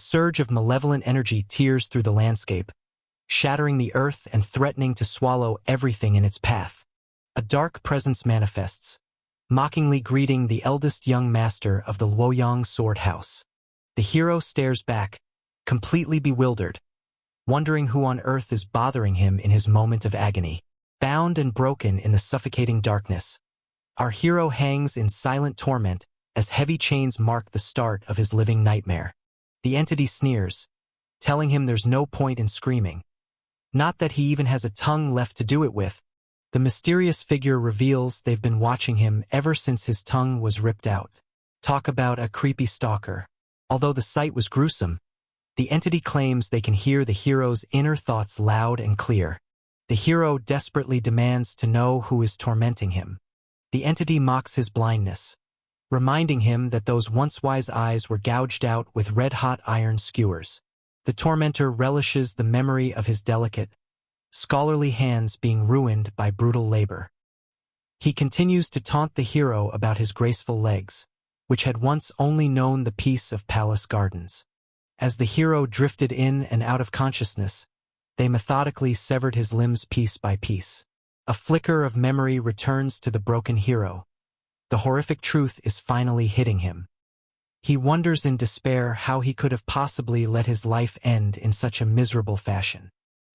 surge of malevolent energy tears through the landscape, shattering the earth and threatening to swallow everything in its path. A dark presence manifests, mockingly greeting the eldest young master of the Luoyang Sword House. The hero stares back, completely bewildered, wondering who on earth is bothering him in his moment of agony. Bound and broken in the suffocating darkness, our hero hangs in silent torment as heavy chains mark the start of his living nightmare. The entity sneers, telling him there's no point in screaming. Not that he even has a tongue left to do it with. The mysterious figure reveals they've been watching him ever since his tongue was ripped out. Talk about a creepy stalker. Although the sight was gruesome, the entity claims they can hear the hero's inner thoughts loud and clear. The hero desperately demands to know who is tormenting him. The entity mocks his blindness, reminding him that those once wise eyes were gouged out with red-hot iron skewers. The tormentor relishes the memory of his delicate, scholarly hands being ruined by brutal labor. He continues to taunt the hero about his graceful legs, which had once only known the peace of palace gardens. As the hero drifted in and out of consciousness, they methodically severed his limbs piece by piece. A flicker of memory returns to the broken hero. The horrific truth is finally hitting him. He wonders in despair how he could have possibly let his life end in such a miserable fashion.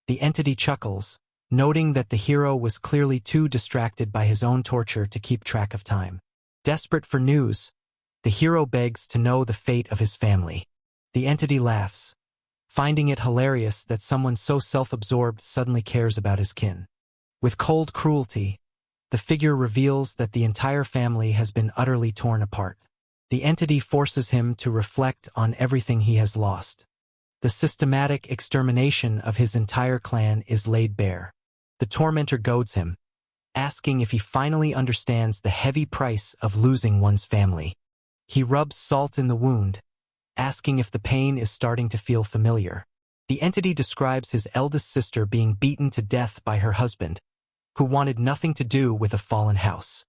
The entity chuckles, noting that the hero was clearly too distracted by his own torture to keep track of time. Desperate for news, the hero begs to know the fate of his family. The entity laughs, finding it hilarious that someone so self-absorbed suddenly cares about his kin. With cold cruelty, the figure reveals that the entire family has been utterly torn apart. The entity forces him to reflect on everything he has lost. The systematic extermination of his entire clan is laid bare. The tormentor goads him, asking if he finally understands the heavy price of losing one's family. He rubs salt in the wound, asking if the pain is starting to feel familiar. The entity describes his eldest sister being beaten to death by her husband, who wanted nothing to do with a fallen house.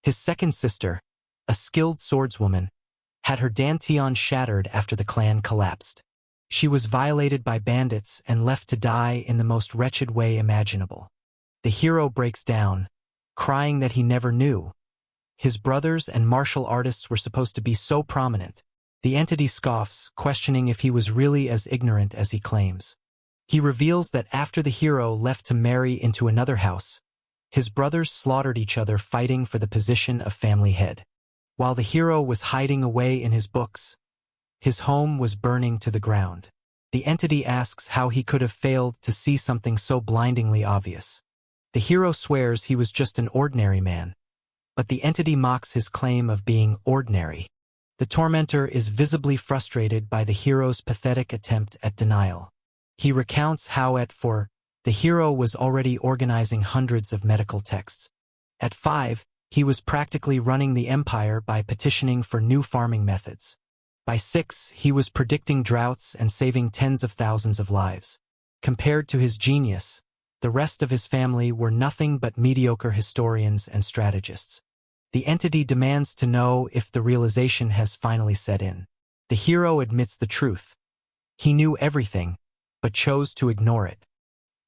His second sister, a skilled swordswoman, had her dantian shattered after the clan collapsed. She was violated by bandits and left to die in the most wretched way imaginable. The hero breaks down, crying that he never knew. His brothers and martial artists were supposed to be so prominent. The entity scoffs, questioning if he was really as ignorant as he claims. He reveals that after the hero left to marry into another house, his brothers slaughtered each other fighting for the position of family head. While the hero was hiding away in his books, his home was burning to the ground. The entity asks how he could have failed to see something so blindingly obvious. The hero swears he was just an ordinary man, but the entity mocks his claim of being ordinary. The tormentor is visibly frustrated by the hero's pathetic attempt at denial. He recounts how the hero was already organizing hundreds of medical texts. At 5, he was practically running the empire by petitioning for new farming methods. By 6, he was predicting droughts and saving tens of thousands of lives. Compared to his genius, the rest of his family were nothing but mediocre historians and strategists. The entity demands to know if the realization has finally set in. The hero admits the truth. He knew everything, but chose to ignore it.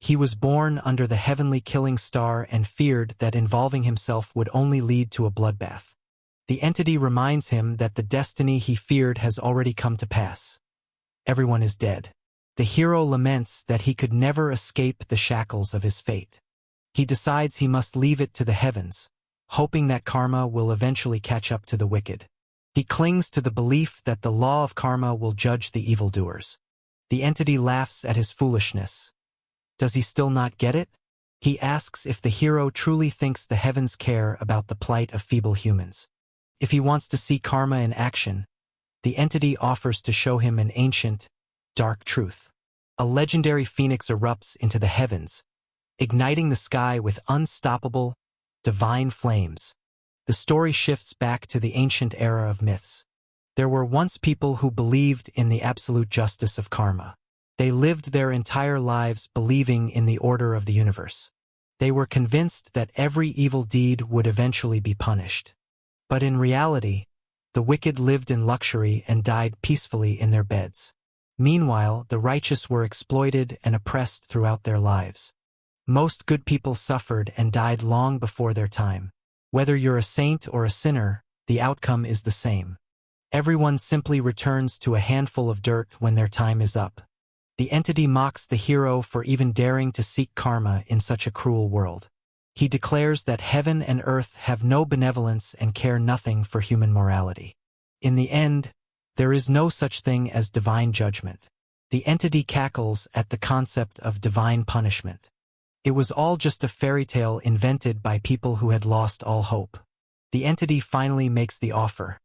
He was born under the heavenly killing star and feared that involving himself would only lead to a bloodbath. The entity reminds him that the destiny he feared has already come to pass. Everyone is dead. The hero laments that he could never escape the shackles of his fate. He decides he must leave it to the heavens, hoping that karma will eventually catch up to the wicked. He clings to the belief that the law of karma will judge the evildoers. The entity laughs at his foolishness. Does he still not get it? He asks if the hero truly thinks the heavens care about the plight of feeble humans. If he wants to see karma in action, the entity offers to show him an ancient, dark truth. A legendary phoenix erupts into the heavens, igniting the sky with unstoppable, divine flames. The story shifts back to the ancient era of myths. There were once people who believed in the absolute justice of karma. They lived their entire lives believing in the order of the universe. They were convinced that every evil deed would eventually be punished. But in reality, the wicked lived in luxury and died peacefully in their beds. Meanwhile, the righteous were exploited and oppressed throughout their lives. Most good people suffered and died long before their time. Whether you're a saint or a sinner, the outcome is the same. Everyone simply returns to a handful of dirt when their time is up. The entity mocks the hero for even daring to seek karma in such a cruel world. He declares that heaven and earth have no benevolence and care nothing for human morality. In the end, there is no such thing as divine judgment. The entity cackles at the concept of divine punishment. It was all just a fairy tale invented by people who had lost all hope. The entity finally makes the offer.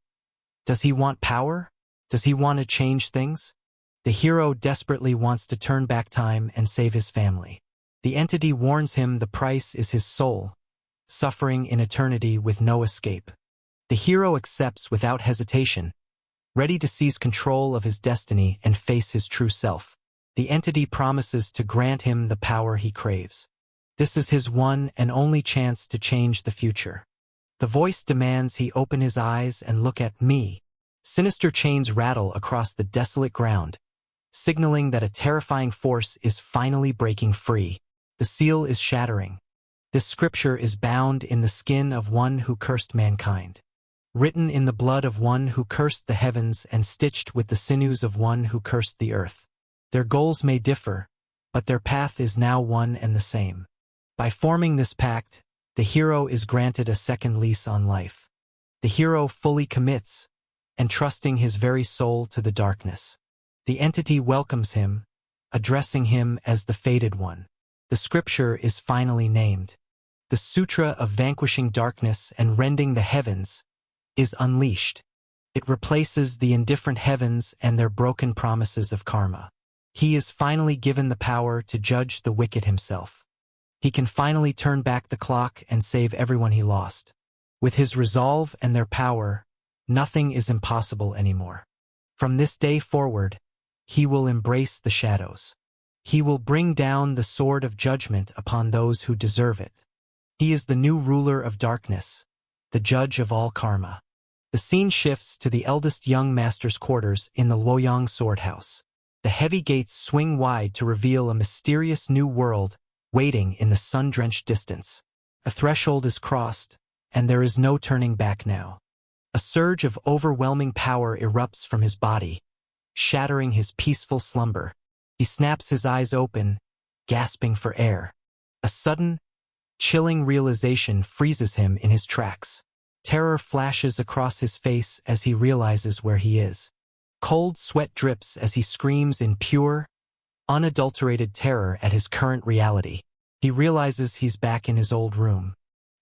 Does he want power? Does he want to change things? The hero desperately wants to turn back time and save his family. The entity warns him the price is his soul, suffering in eternity with no escape. The hero accepts without hesitation, ready to seize control of his destiny and face his true self. The entity promises to grant him the power he craves. This is his one and only chance to change the future. The voice demands he open his eyes and look at me. Sinister chains rattle across the desolate ground, signaling that a terrifying force is finally breaking free. The seal is shattering. This scripture is bound in the skin of one who cursed mankind, written in the blood of one who cursed the heavens and stitched with the sinews of one who cursed the earth. Their goals may differ, but their path is now one and the same. By forming this pact, the hero is granted a second lease on life. The hero fully commits, entrusting his very soul to the darkness. The entity welcomes him, addressing him as the fated one. The scripture is finally named. The sutra of vanquishing darkness and rending the heavens is unleashed. It replaces the indifferent heavens and their broken promises of karma. He is finally given the power to judge the wicked himself. He can finally turn back the clock and save everyone he lost. With his resolve and their power, nothing is impossible anymore. From this day forward, he will embrace the shadows. He will bring down the sword of judgment upon those who deserve it. He is the new ruler of darkness, the judge of all karma. The scene shifts to the eldest young master's quarters in the Luoyang sword house. The heavy gates swing wide to reveal a mysterious new world waiting in the sun-drenched distance. A threshold is crossed, and there is no turning back now. A surge of overwhelming power erupts from his body, shattering his peaceful slumber. He snaps his eyes open, gasping for air. A sudden, chilling realization freezes him in his tracks. Terror flashes across his face as he realizes where he is. Cold sweat drips as he screams in pure, unadulterated terror at his current reality. He realizes he's back in his old room.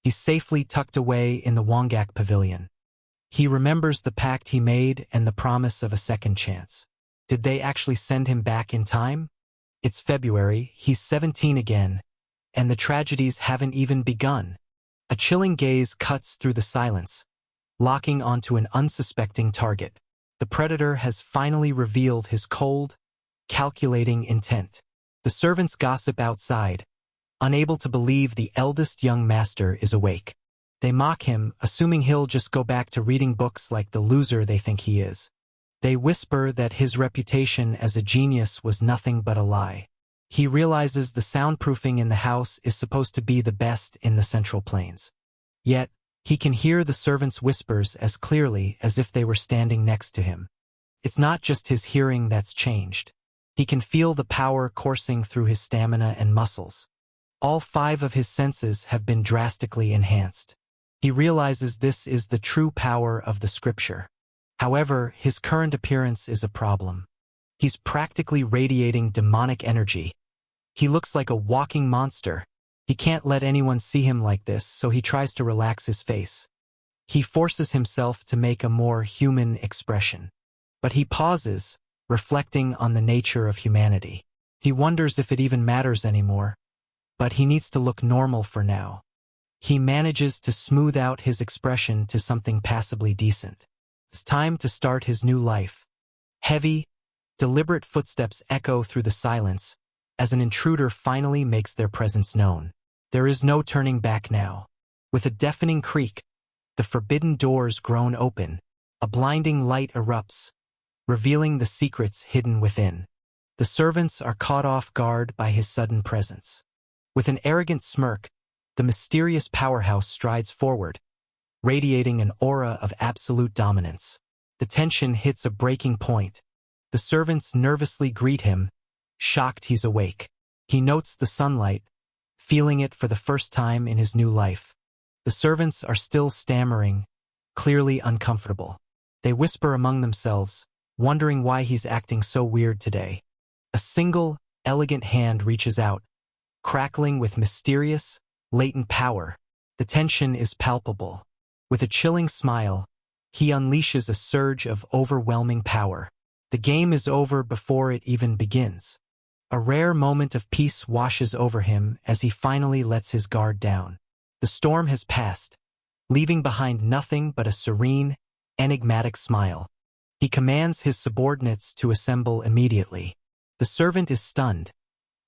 He's safely tucked away in the Wangak pavilion. He remembers the pact he made and the promise of a second chance. Did they actually send him back in time? It's February, he's 17 again, and the tragedies haven't even begun. A chilling gaze cuts through the silence, locking onto an unsuspecting target. The predator has finally revealed his cold, calculating intent. The servants gossip outside, unable to believe the eldest young master is awake. They mock him, assuming he'll just go back to reading books like the loser they think he is. They whisper that his reputation as a genius was nothing but a lie. He realizes the soundproofing in the house is supposed to be the best in the Central Plains. Yet, he can hear the servants' whispers as clearly as if they were standing next to him. It's not just his hearing that's changed. He can feel the power coursing through his stamina and muscles. All 5 of his senses have been drastically enhanced. He realizes this is the true power of the scripture. However, his current appearance is a problem. He's practically radiating demonic energy. He looks like a walking monster. He can't let anyone see him like this, so he tries to relax his face. He forces himself to make a more human expression. But he pauses, reflecting on the nature of humanity. He wonders if it even matters anymore, but he needs to look normal for now. He manages to smooth out his expression to something passably decent. It's time to start his new life. Heavy, deliberate footsteps echo through the silence as an intruder finally makes their presence known. There is no turning back now. With a deafening creak, the forbidden doors groan open. A blinding light erupts, revealing the secrets hidden within. The servants are caught off guard by his sudden presence. With an arrogant smirk, the mysterious powerhouse strides forward, radiating an aura of absolute dominance. The tension hits a breaking point. The servants nervously greet him, shocked he's awake. He notes the sunlight, feeling it for the first time in his new life. The servants are still stammering, clearly uncomfortable. They whisper among themselves, wondering why he's acting so weird today. A single, elegant hand reaches out, crackling with mysterious, latent power. The tension is palpable. With a chilling smile, he unleashes a surge of overwhelming power. The game is over before it even begins. A rare moment of peace washes over him as he finally lets his guard down. The storm has passed, leaving behind nothing but a serene, enigmatic smile. He commands his subordinates to assemble immediately. The servant is stunned,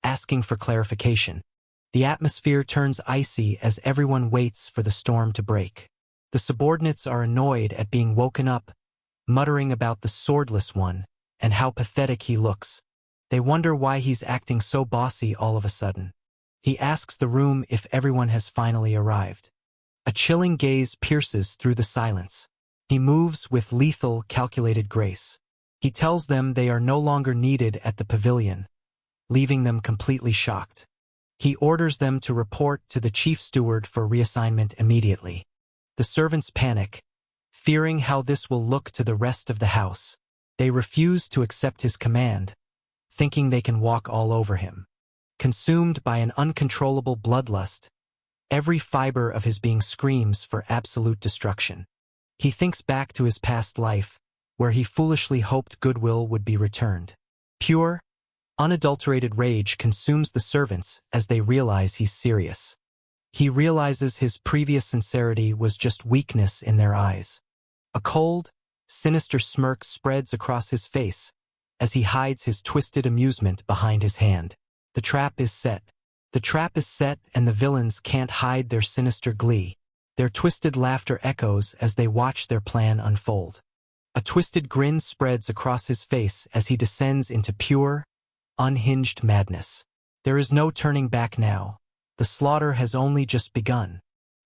asking for clarification. The atmosphere turns icy as everyone waits for the storm to break. The subordinates are annoyed at being woken up, muttering about the swordless one and how pathetic he looks. They wonder why he's acting so bossy all of a sudden. He asks the room if everyone has finally arrived. A chilling gaze pierces through the silence. He moves with lethal, calculated grace. He tells them they are no longer needed at the pavilion, leaving them completely shocked. He orders them to report to the chief steward for reassignment immediately. The servants panic, fearing how this will look to the rest of the house. They refuse to accept his command, thinking they can walk all over him. Consumed by an uncontrollable bloodlust, every fiber of his being screams for absolute destruction. He thinks back to his past life, where he foolishly hoped goodwill would be returned. Pure, unadulterated rage consumes the servants as they realize he's serious. He realizes his previous sincerity was just weakness in their eyes. A cold, sinister smirk spreads across his face as he hides his twisted amusement behind his hand. The trap is set. The trap is set and the villains can't hide their sinister glee. Their twisted laughter echoes as they watch their plan unfold. A twisted grin spreads across his face as he descends into pure, unhinged madness. There is no turning back now. The slaughter has only just begun.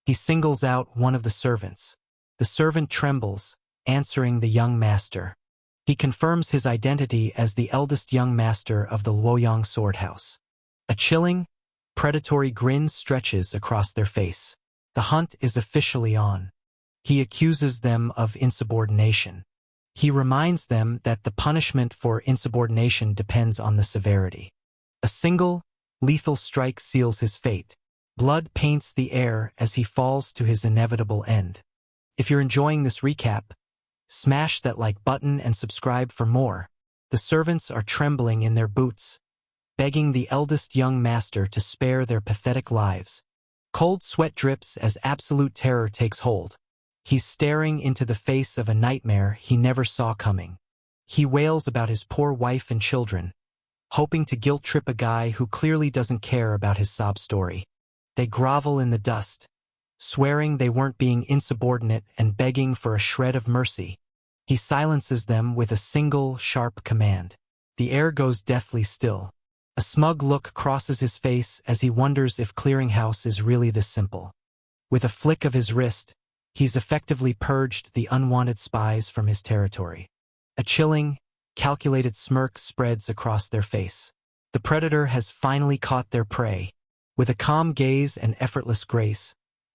He singles out one of the servants. The servant trembles, answering the young master. He confirms his identity as the eldest young master of the Luoyang sword house. A chilling, predatory grin stretches across their face. The hunt is officially on. He accuses them of insubordination. He reminds them that the punishment for insubordination depends on the severity. A single, lethal strike seals his fate. Blood paints the air as he falls to his inevitable end. If you're enjoying this recap, smash that like button and subscribe for more. The servants are trembling in their boots, begging the eldest young master to spare their pathetic lives. Cold sweat drips as absolute terror takes hold. He's staring into the face of a nightmare he never saw coming. He wails about his poor wife and children, hoping to guilt-trip a guy who clearly doesn't care about his sob story. They grovel in the dust, swearing they weren't being insubordinate and begging for a shred of mercy. He silences them with a single, sharp command. The air goes deathly still. A smug look crosses his face as he wonders if clearing house is really this simple. With a flick of his wrist, he's effectively purged the unwanted spies from his territory. A chilling, calculated smirk spreads across their face. The predator has finally caught their prey. With a calm gaze and effortless grace,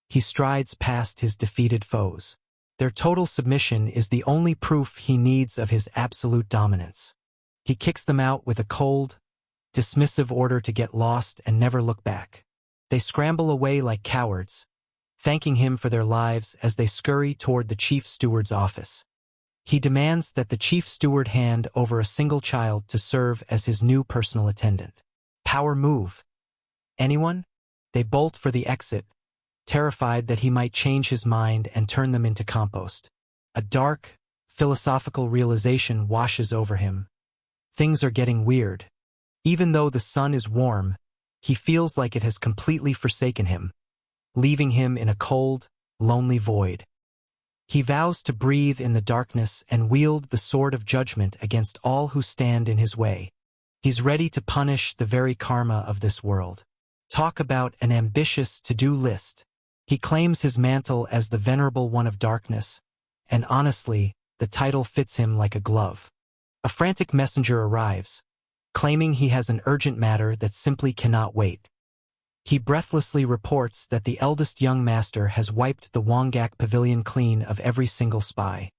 he strides past his defeated foes. Their total submission is the only proof he needs of his absolute dominance. He kicks them out with a cold, dismissive order to get lost and never look back. They scramble away like cowards, thanking him for their lives as they scurry toward the chief steward's office. He demands that the chief steward hand over a single child to serve as his new personal attendant. Power move. Anyone? They bolt for the exit, terrified that he might change his mind and turn them into compost. A dark, philosophical realization washes over him. Things are getting weird. Even though the sun is warm, he feels like it has completely forsaken him, leaving him in a cold, lonely void. He vows to breathe in the darkness and wield the sword of judgment against all who stand in his way. He's ready to punish the very karma of this world. Talk about an ambitious to-do list. He claims his mantle as the Venerable One of Darkness, and honestly, the title fits him like a glove. A frantic messenger arrives, claiming he has an urgent matter that simply cannot wait. He breathlessly reports that the eldest young master has wiped the Wongak pavilion clean of every single spy.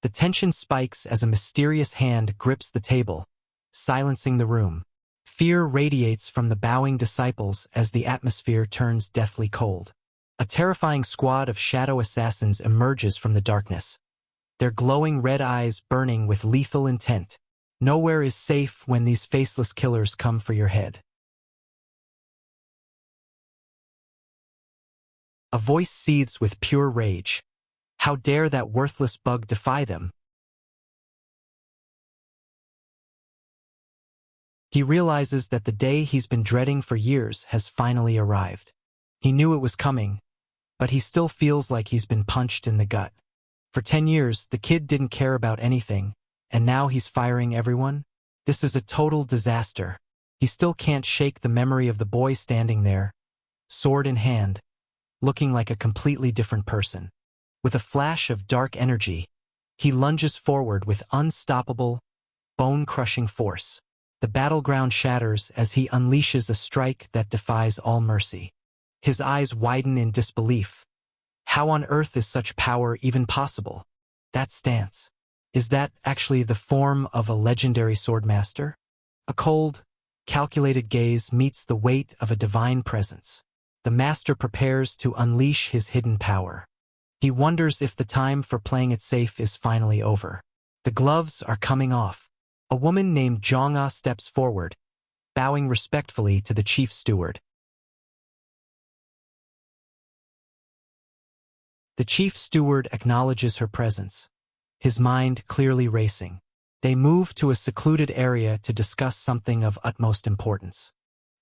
The tension spikes as a mysterious hand grips the table, silencing the room. Fear radiates from the bowing disciples as the atmosphere turns deathly cold. A terrifying squad of shadow assassins emerges from the darkness, their glowing red eyes burning with lethal intent. Nowhere is safe when these faceless killers come for your head. A voice seethes with pure rage. How dare that worthless bug defy them? He realizes that the day he's been dreading for years has finally arrived. He knew it was coming, but he still feels like he's been punched in the gut. For 10 years, the kid didn't care about anything, and now he's firing everyone? This is a total disaster. He still can't shake the memory of the boy standing there, sword in hand, looking like a completely different person. With a flash of dark energy, he lunges forward with unstoppable, bone-crushing force. The battleground shatters as he unleashes a strike that defies all mercy. His eyes widen in disbelief. How on earth is such power even possible? That stance. Is that actually the form of a legendary swordmaster? A cold, calculated gaze meets the weight of a divine presence. The master prepares to unleash his hidden power. He wonders if the time for playing it safe is finally over. The gloves are coming off. A woman named Jong-ah steps forward, bowing respectfully to the chief steward. The chief steward acknowledges her presence, his mind clearly racing. They move to a secluded area to discuss something of utmost importance.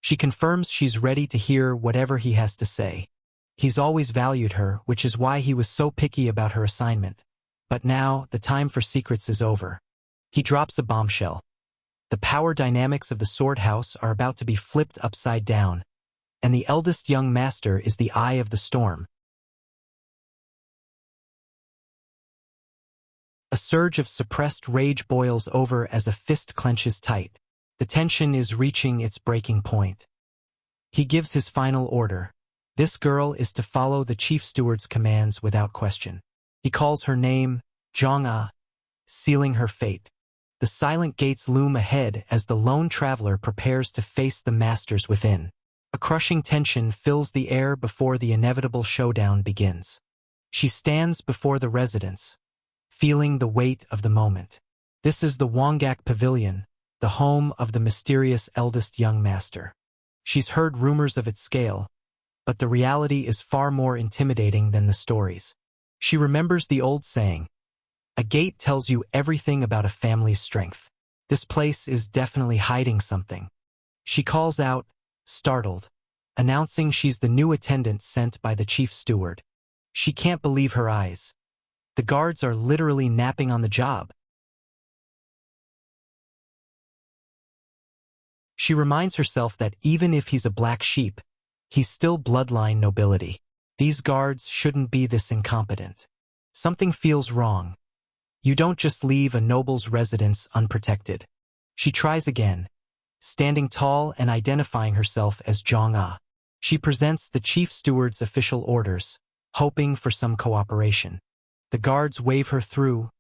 She confirms she's ready to hear whatever he has to say. He's always valued her, which is why he was so picky about her assignment. But now, the time for secrets is over. He drops a bombshell. The power dynamics of the sword house are about to be flipped upside down, and the eldest young master is the eye of the storm. A surge of suppressed rage boils over as a fist clenches tight. The tension is reaching its breaking point. He gives his final order. This girl is to follow the chief steward's commands without question. He calls her name, Jong-ah, sealing her fate. The silent gates loom ahead as the lone traveler prepares to face the masters within. A crushing tension fills the air before the inevitable showdown begins. She stands before the residence, feeling the weight of the moment. This is the Wongak Pavilion, the home of the mysterious eldest young master. She's heard rumors of its scale, but the reality is far more intimidating than the stories. She remembers the old saying, "A gate tells you everything about a family's strength." This place is definitely hiding something. She calls out, startled, announcing she's the new attendant sent by the chief steward. She can't believe her eyes. The guards are literally napping on the job. She reminds herself that even if he's a black sheep, he's still bloodline nobility. These guards shouldn't be this incompetent. Something feels wrong. You don't just leave a noble's residence unprotected. She tries again, standing tall and identifying herself as Jong-ah. She presents the chief steward's official orders, hoping for some cooperation. The guards wave her through,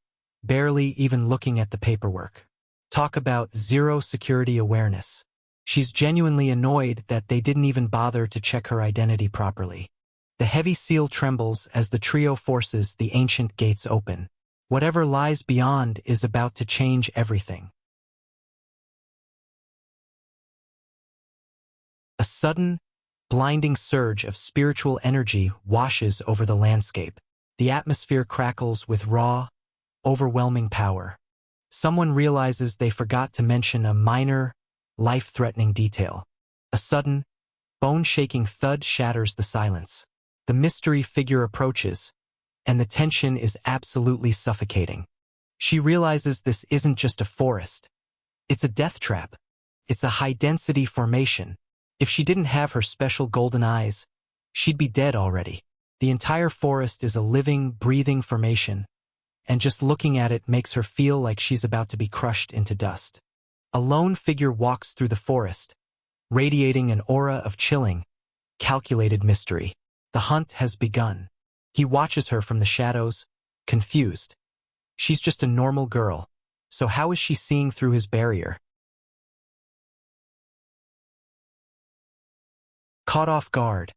barely even looking at the paperwork. Talk about zero security awareness. She's genuinely annoyed that they didn't even bother to check her identity properly. The heavy seal trembles as the trio forces the ancient gates open. Whatever lies beyond is about to change everything. A sudden, blinding surge of spiritual energy washes over the landscape. The atmosphere crackles with raw, overwhelming power. Someone realizes they forgot to mention a minor, life-threatening detail. A sudden, bone-shaking thud shatters the silence. The mystery figure approaches, and the tension is absolutely suffocating. She realizes this isn't just a forest. It's a death trap. It's a high-density formation. If she didn't have her special golden eyes, she'd be dead already. The entire forest is a living, breathing formation, and just looking at it makes her feel like she's about to be crushed into dust. A lone figure walks through the forest, radiating an aura of chilling, calculated mystery. The hunt has begun. He watches her from the shadows, confused. She's just a normal girl, so how is she seeing through his barrier? Caught off guard,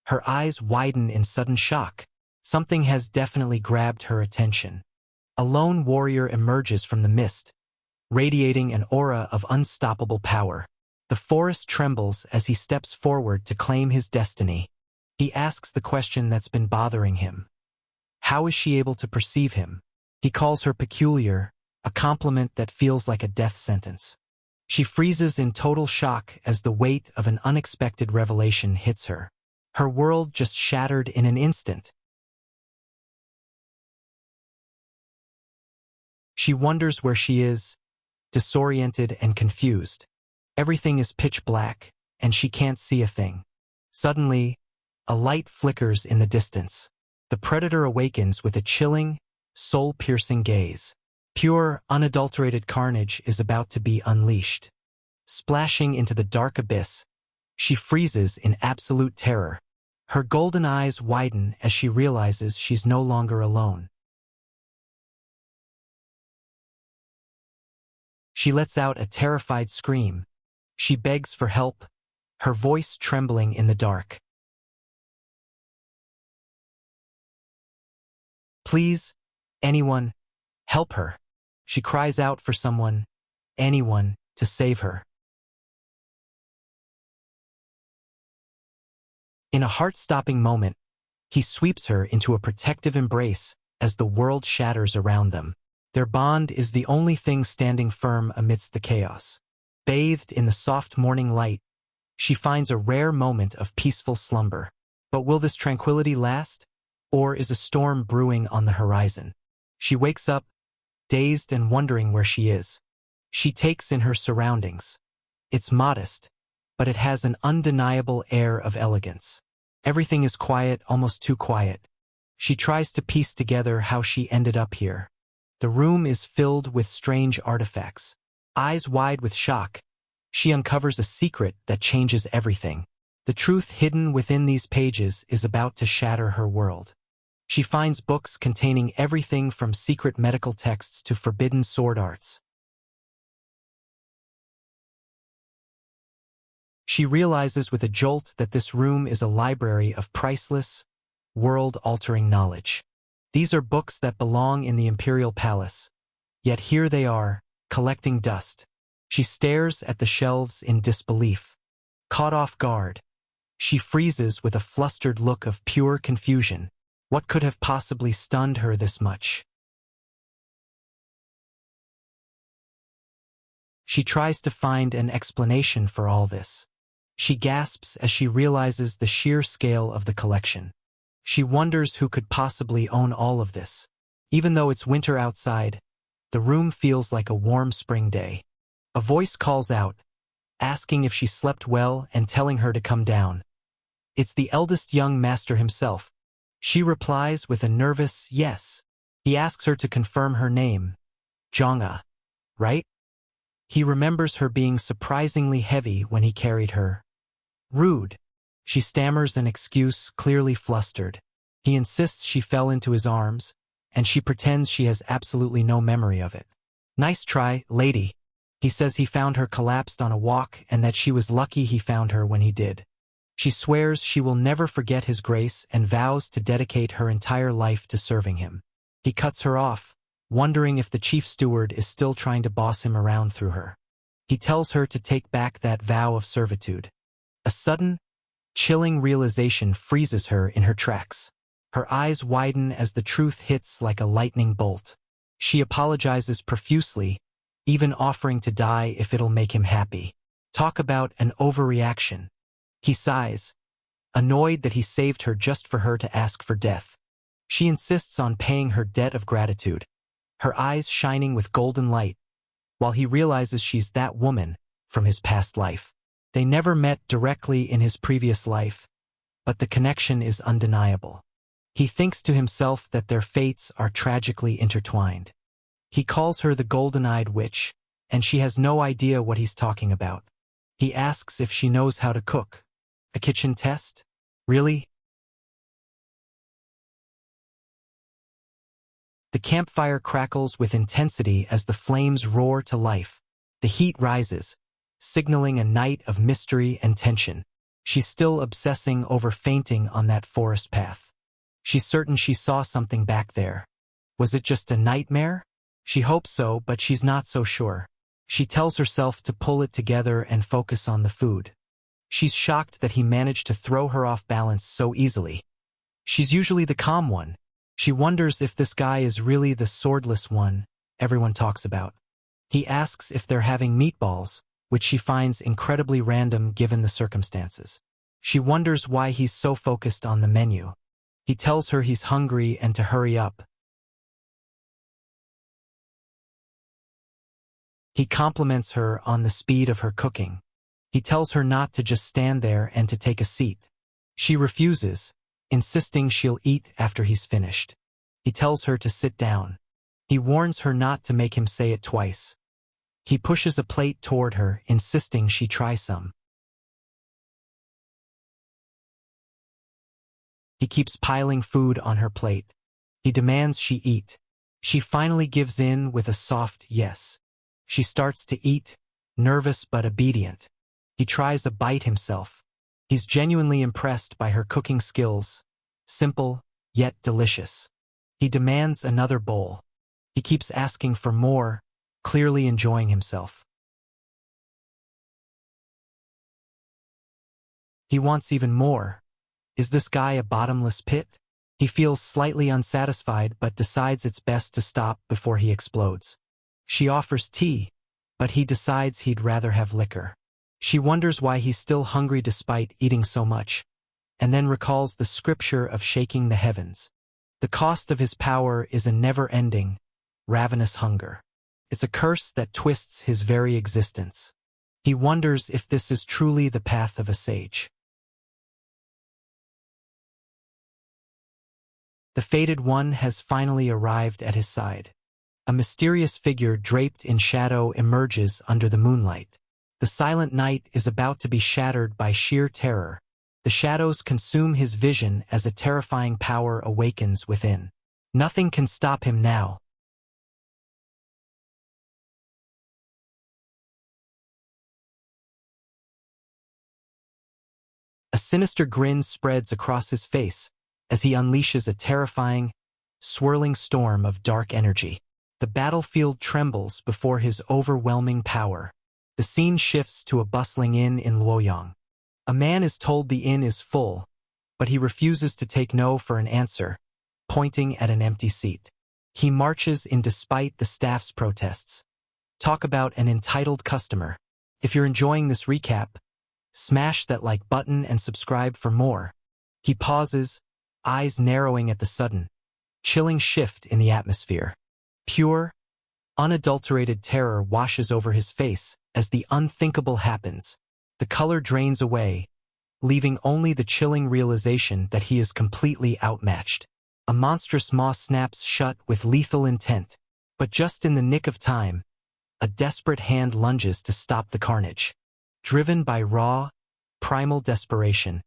her eyes widen in sudden shock. Something has definitely grabbed her attention. A lone warrior emerges from the mist, radiating an aura of unstoppable power. The forest trembles as he steps forward to claim his destiny. He asks the question that's been bothering him. How is she able to perceive him? He calls her peculiar, a compliment that feels like a death sentence. She freezes in total shock as the weight of an unexpected revelation hits her. Her world just shattered in an instant. She wonders where she is, disoriented and confused. Everything is pitch black, and she can't see a thing. Suddenly, a light flickers in the distance. The predator awakens with a chilling, soul-piercing gaze. Pure, unadulterated carnage is about to be unleashed. Splashing into the dark abyss, she freezes in absolute terror. Her golden eyes widen as she realizes she's no longer alone. She lets out a terrified scream. She begs for help, her voice trembling in the dark. Please, anyone, help her. She cries out for someone, anyone, to save her. In a heart-stopping moment, he sweeps her into a protective embrace as the world shatters around them. Their bond is the only thing standing firm amidst the chaos. Bathed in the soft morning light, she finds a rare moment of peaceful slumber. But will this tranquility last? Or is a storm brewing on the horizon? She wakes up, dazed and wondering where she is. She takes in her surroundings. It's modest, but it has an undeniable air of elegance. Everything is quiet, almost too quiet. She tries to piece together how she ended up here. The room is filled with strange artifacts. Eyes wide with shock, she uncovers a secret that changes everything. The truth hidden within these pages is about to shatter her world. She finds books containing everything from secret medical texts to forbidden sword arts. She realizes with a jolt that this room is a library of priceless, world-altering knowledge. These are books that belong in the Imperial Palace, yet here they are, collecting dust. She stares at the shelves in disbelief. Caught off guard, she freezes with a flustered look of pure confusion. What could have possibly stunned her this much? She tries to find an explanation for all this. She gasps as she realizes the sheer scale of the collection. She wonders who could possibly own all of this. Even though it's winter outside, the room feels like a warm spring day. A voice calls out, asking if she slept well and telling her to come down. It's the eldest young master himself. She replies with a nervous yes. He asks her to confirm her name. Jong'a, right? He remembers her being surprisingly heavy when he carried her. Rude. She stammers an excuse, clearly flustered. He insists she fell into his arms, and she pretends she has absolutely no memory of it. Nice try, lady. He says he found her collapsed on a walk and that she was lucky he found her when he did. She swears she will never forget his grace and vows to dedicate her entire life to serving him. He cuts her off, wondering if the chief steward is still trying to boss him around through her. He tells her to take back that vow of servitude. A sudden, chilling realization freezes her in her tracks. Her eyes widen as the truth hits like a lightning bolt. She apologizes profusely, even offering to die if it'll make him happy. Talk about an overreaction. He sighs, annoyed that he saved her just for her to ask for death. She insists on paying her debt of gratitude, her eyes shining with golden light, while he realizes she's that woman from his past life. They never met directly in his previous life, but the connection is undeniable. He thinks to himself that their fates are tragically intertwined. He calls her the golden-eyed witch, and she has no idea what he's talking about. He asks if she knows how to cook. A kitchen test? Really? The campfire crackles with intensity as the flames roar to life. The heat rises, signaling a night of mystery and tension. She's still obsessing over fainting on that forest path. She's certain she saw something back there. Was it just a nightmare? She hopes so, but she's not so sure. She tells herself to pull it together and focus on the food. She's shocked that he managed to throw her off balance so easily. She's usually the calm one. She wonders if this guy is really the swordless one everyone talks about. He asks if they're having meatballs, which she finds incredibly random given the circumstances. She wonders why he's so focused on the menu. He tells her he's hungry and to hurry up. He compliments her on the speed of her cooking. He tells her not to just stand there and to take a seat. She refuses, insisting she'll eat after he's finished. He tells her to sit down. He warns her not to make him say it twice. He pushes a plate toward her, insisting she try some. He keeps piling food on her plate. He demands she eat. She finally gives in with a soft yes. She starts to eat, nervous but obedient. He tries a bite himself. He's genuinely impressed by her cooking skills, simple yet delicious. He demands another bowl. He keeps asking for more, clearly enjoying himself. He wants even more. Is this guy a bottomless pit? He feels slightly unsatisfied but decides it's best to stop before he explodes. She offers tea, but he decides he'd rather have liquor. She wonders why he's still hungry despite eating so much, and then recalls the scripture of shaking the heavens. The cost of his power is a never-ending, ravenous hunger. It's a curse that twists his very existence. He wonders if this is truly the path of a sage. The fated one has finally arrived at his side. A mysterious figure draped in shadow emerges under the moonlight. The silent night is about to be shattered by sheer terror. The shadows consume his vision as a terrifying power awakens within. Nothing can stop him now. A sinister grin spreads across his face as he unleashes a terrifying, swirling storm of dark energy. The battlefield trembles before his overwhelming power. The scene shifts to a bustling inn in Luoyang. A man is told the inn is full, but he refuses to take no for an answer, pointing at an empty seat. He marches in despite the staff's protests. Talk about an entitled customer. If you're enjoying this recap, smash that like button and subscribe for more. He pauses, eyes narrowing at the sudden, chilling shift in the atmosphere. Pure, unadulterated terror washes over his face as the unthinkable happens. The color drains away, leaving only the chilling realization that he is completely outmatched. A monstrous maw snaps shut with lethal intent, but just in the nick of time, a desperate hand lunges to stop the carnage. Driven by raw, primal desperation,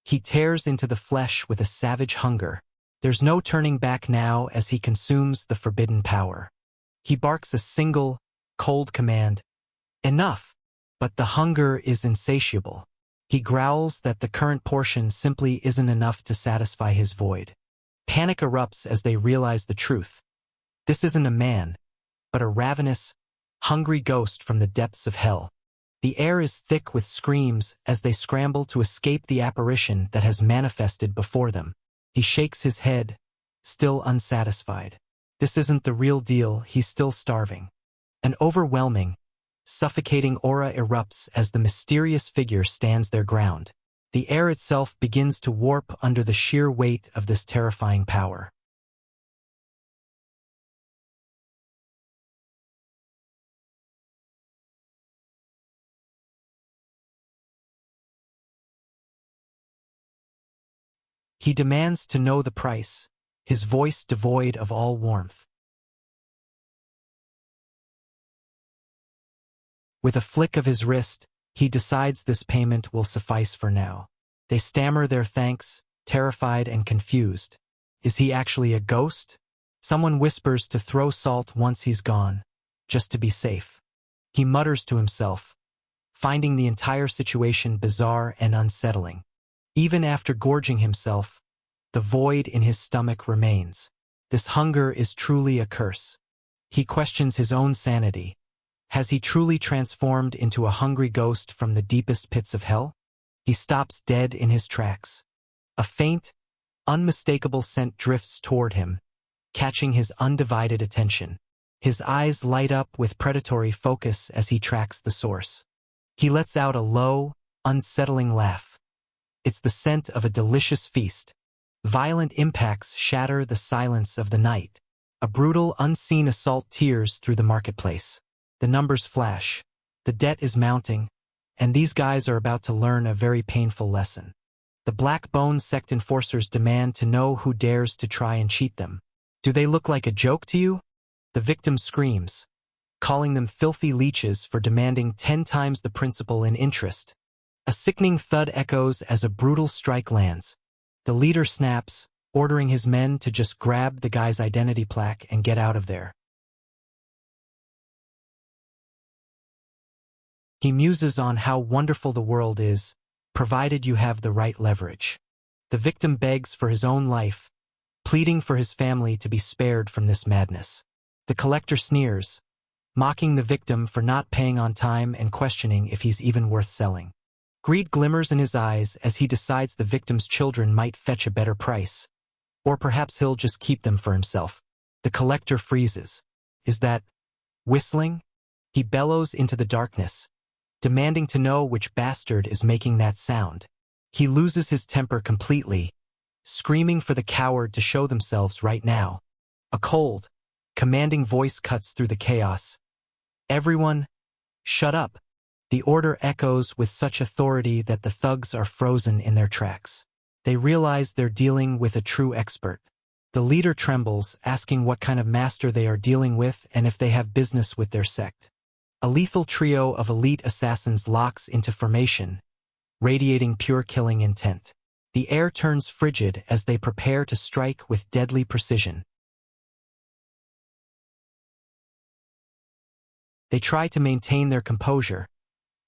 he tears into the flesh with a savage hunger. There's no turning back now as he consumes the forbidden power. He barks a single, cold command, "Enough!" But the hunger is insatiable. He growls that the current portion simply isn't enough to satisfy his void. Panic erupts as they realize the truth. This isn't a man, but a ravenous, hungry ghost from the depths of hell. The air is thick with screams as they scramble to escape the apparition that has manifested before them. He shakes his head, still unsatisfied. This isn't the real deal, he's still starving. An overwhelming, suffocating aura erupts as the mysterious figure stands their ground. The air itself begins to warp under the sheer weight of this terrifying power. He demands to know the price, his voice devoid of all warmth. With a flick of his wrist, he decides this payment will suffice for now. They stammer their thanks, terrified and confused. Is he actually a ghost? Someone whispers to throw salt once he's gone, just to be safe. He mutters to himself, finding the entire situation bizarre and unsettling. Even after gorging himself, the void in his stomach remains. This hunger is truly a curse. He questions his own sanity. Has he truly transformed into a hungry ghost from the deepest pits of hell? He stops dead in his tracks. A faint, unmistakable scent drifts toward him, catching his undivided attention. His eyes light up with predatory focus as he tracks the source. He lets out a low, unsettling laugh. It's the scent of a delicious feast. Violent impacts shatter the silence of the night. A brutal, unseen assault tears through the marketplace. The numbers flash. The debt is mounting, and these guys are about to learn a very painful lesson. The Black Bone sect enforcers demand to know who dares to try and cheat them. Do they look like a joke to you? The victim screams, calling them filthy leeches for demanding 10 times the principal in interest. A sickening thud echoes as a brutal strike lands. The leader snaps, ordering his men to just grab the guy's identity plaque and get out of there. He muses on how wonderful the world is, provided you have the right leverage. The victim begs for his own life, pleading for his family to be spared from this madness. The collector sneers, mocking the victim for not paying on time and questioning if he's even worth selling. Greed glimmers in his eyes as he decides the victim's children might fetch a better price. Or perhaps he'll just keep them for himself. The collector freezes. Is that whistling? He bellows into the darkness, demanding to know which bastard is making that sound. He loses his temper completely, screaming for the coward to show themselves right now. A cold, commanding voice cuts through the chaos. Everyone, shut up. The order echoes with such authority that the thugs are frozen in their tracks. They realize they're dealing with a true expert. The leader trembles, asking what kind of master they are dealing with and if they have business with their sect. A lethal trio of elite assassins locks into formation, radiating pure killing intent. The air turns frigid as they prepare to strike with deadly precision. They try to maintain their composure,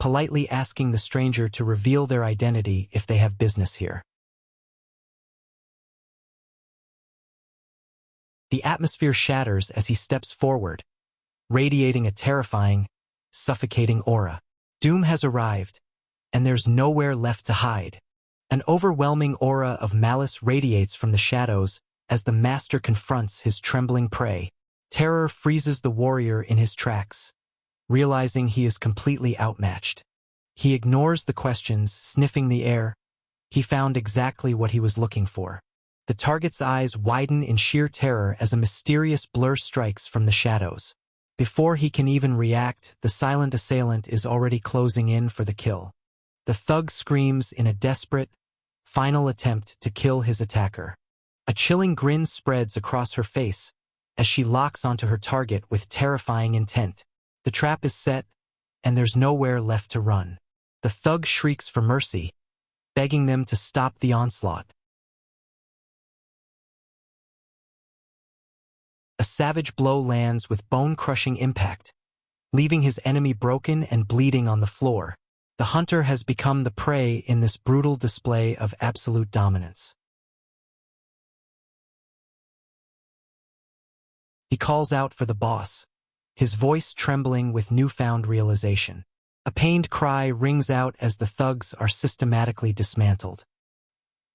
politely asking the stranger to reveal their identity if they have business here. The atmosphere shatters as he steps forward, radiating a terrifying, suffocating aura. Doom has arrived, and there's nowhere left to hide. An overwhelming aura of malice radiates from the shadows as the master confronts his trembling prey. Terror freezes the warrior in his tracks, realizing he is completely outmatched. He ignores the questions, sniffing the air. He found exactly what he was looking for. The target's eyes widen in sheer terror as a mysterious blur strikes from the shadows. Before he can even react, the silent assailant is already closing in for the kill. The thug screams in a desperate, final attempt to kill his attacker. A chilling grin spreads across her face as she locks onto her target with terrifying intent. The trap is set, and there's nowhere left to run. The thug shrieks for mercy, begging them to stop the onslaught. A savage blow lands with bone-crushing impact, leaving his enemy broken and bleeding on the floor. The hunter has become the prey in this brutal display of absolute dominance. He calls out for the boss, his voice trembling with newfound realization. A pained cry rings out as the thugs are systematically dismantled.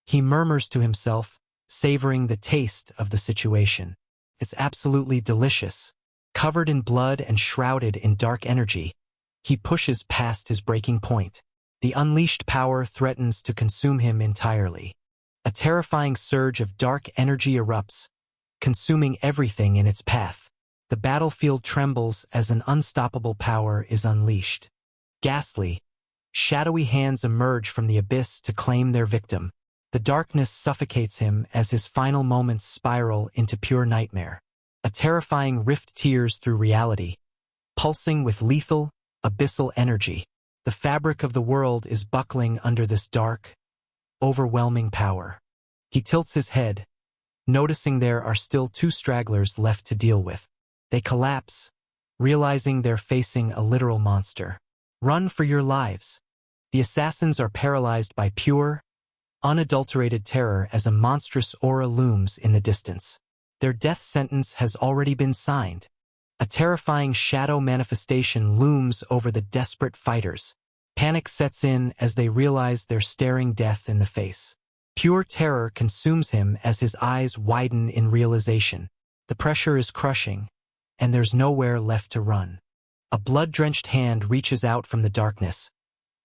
He murmurs to himself, savoring the taste of the situation. It's absolutely delicious. Covered in blood and shrouded in dark energy, he pushes past his breaking point. The unleashed power threatens to consume him entirely. A terrifying surge of dark energy erupts, consuming everything in its path. The battlefield trembles as an unstoppable power is unleashed. Ghastly, shadowy hands emerge from the abyss to claim their victim. The darkness suffocates him as his final moments spiral into pure nightmare. A terrifying rift tears through reality, pulsing with lethal, abyssal energy. The fabric of the world is buckling under this dark, overwhelming power. He tilts his head, noticing there are still 2 stragglers left to deal with. They collapse, realizing they're facing a literal monster. Run for your lives. The assassins are paralyzed by pure, unadulterated terror as a monstrous aura looms in the distance. Their death sentence has already been signed. A terrifying shadow manifestation looms over the desperate fighters. Panic sets in as they realize they're staring death in the face. Pure terror consumes him as his eyes widen in realization. The pressure is crushing, and there's nowhere left to run. A blood-drenched hand reaches out from the darkness,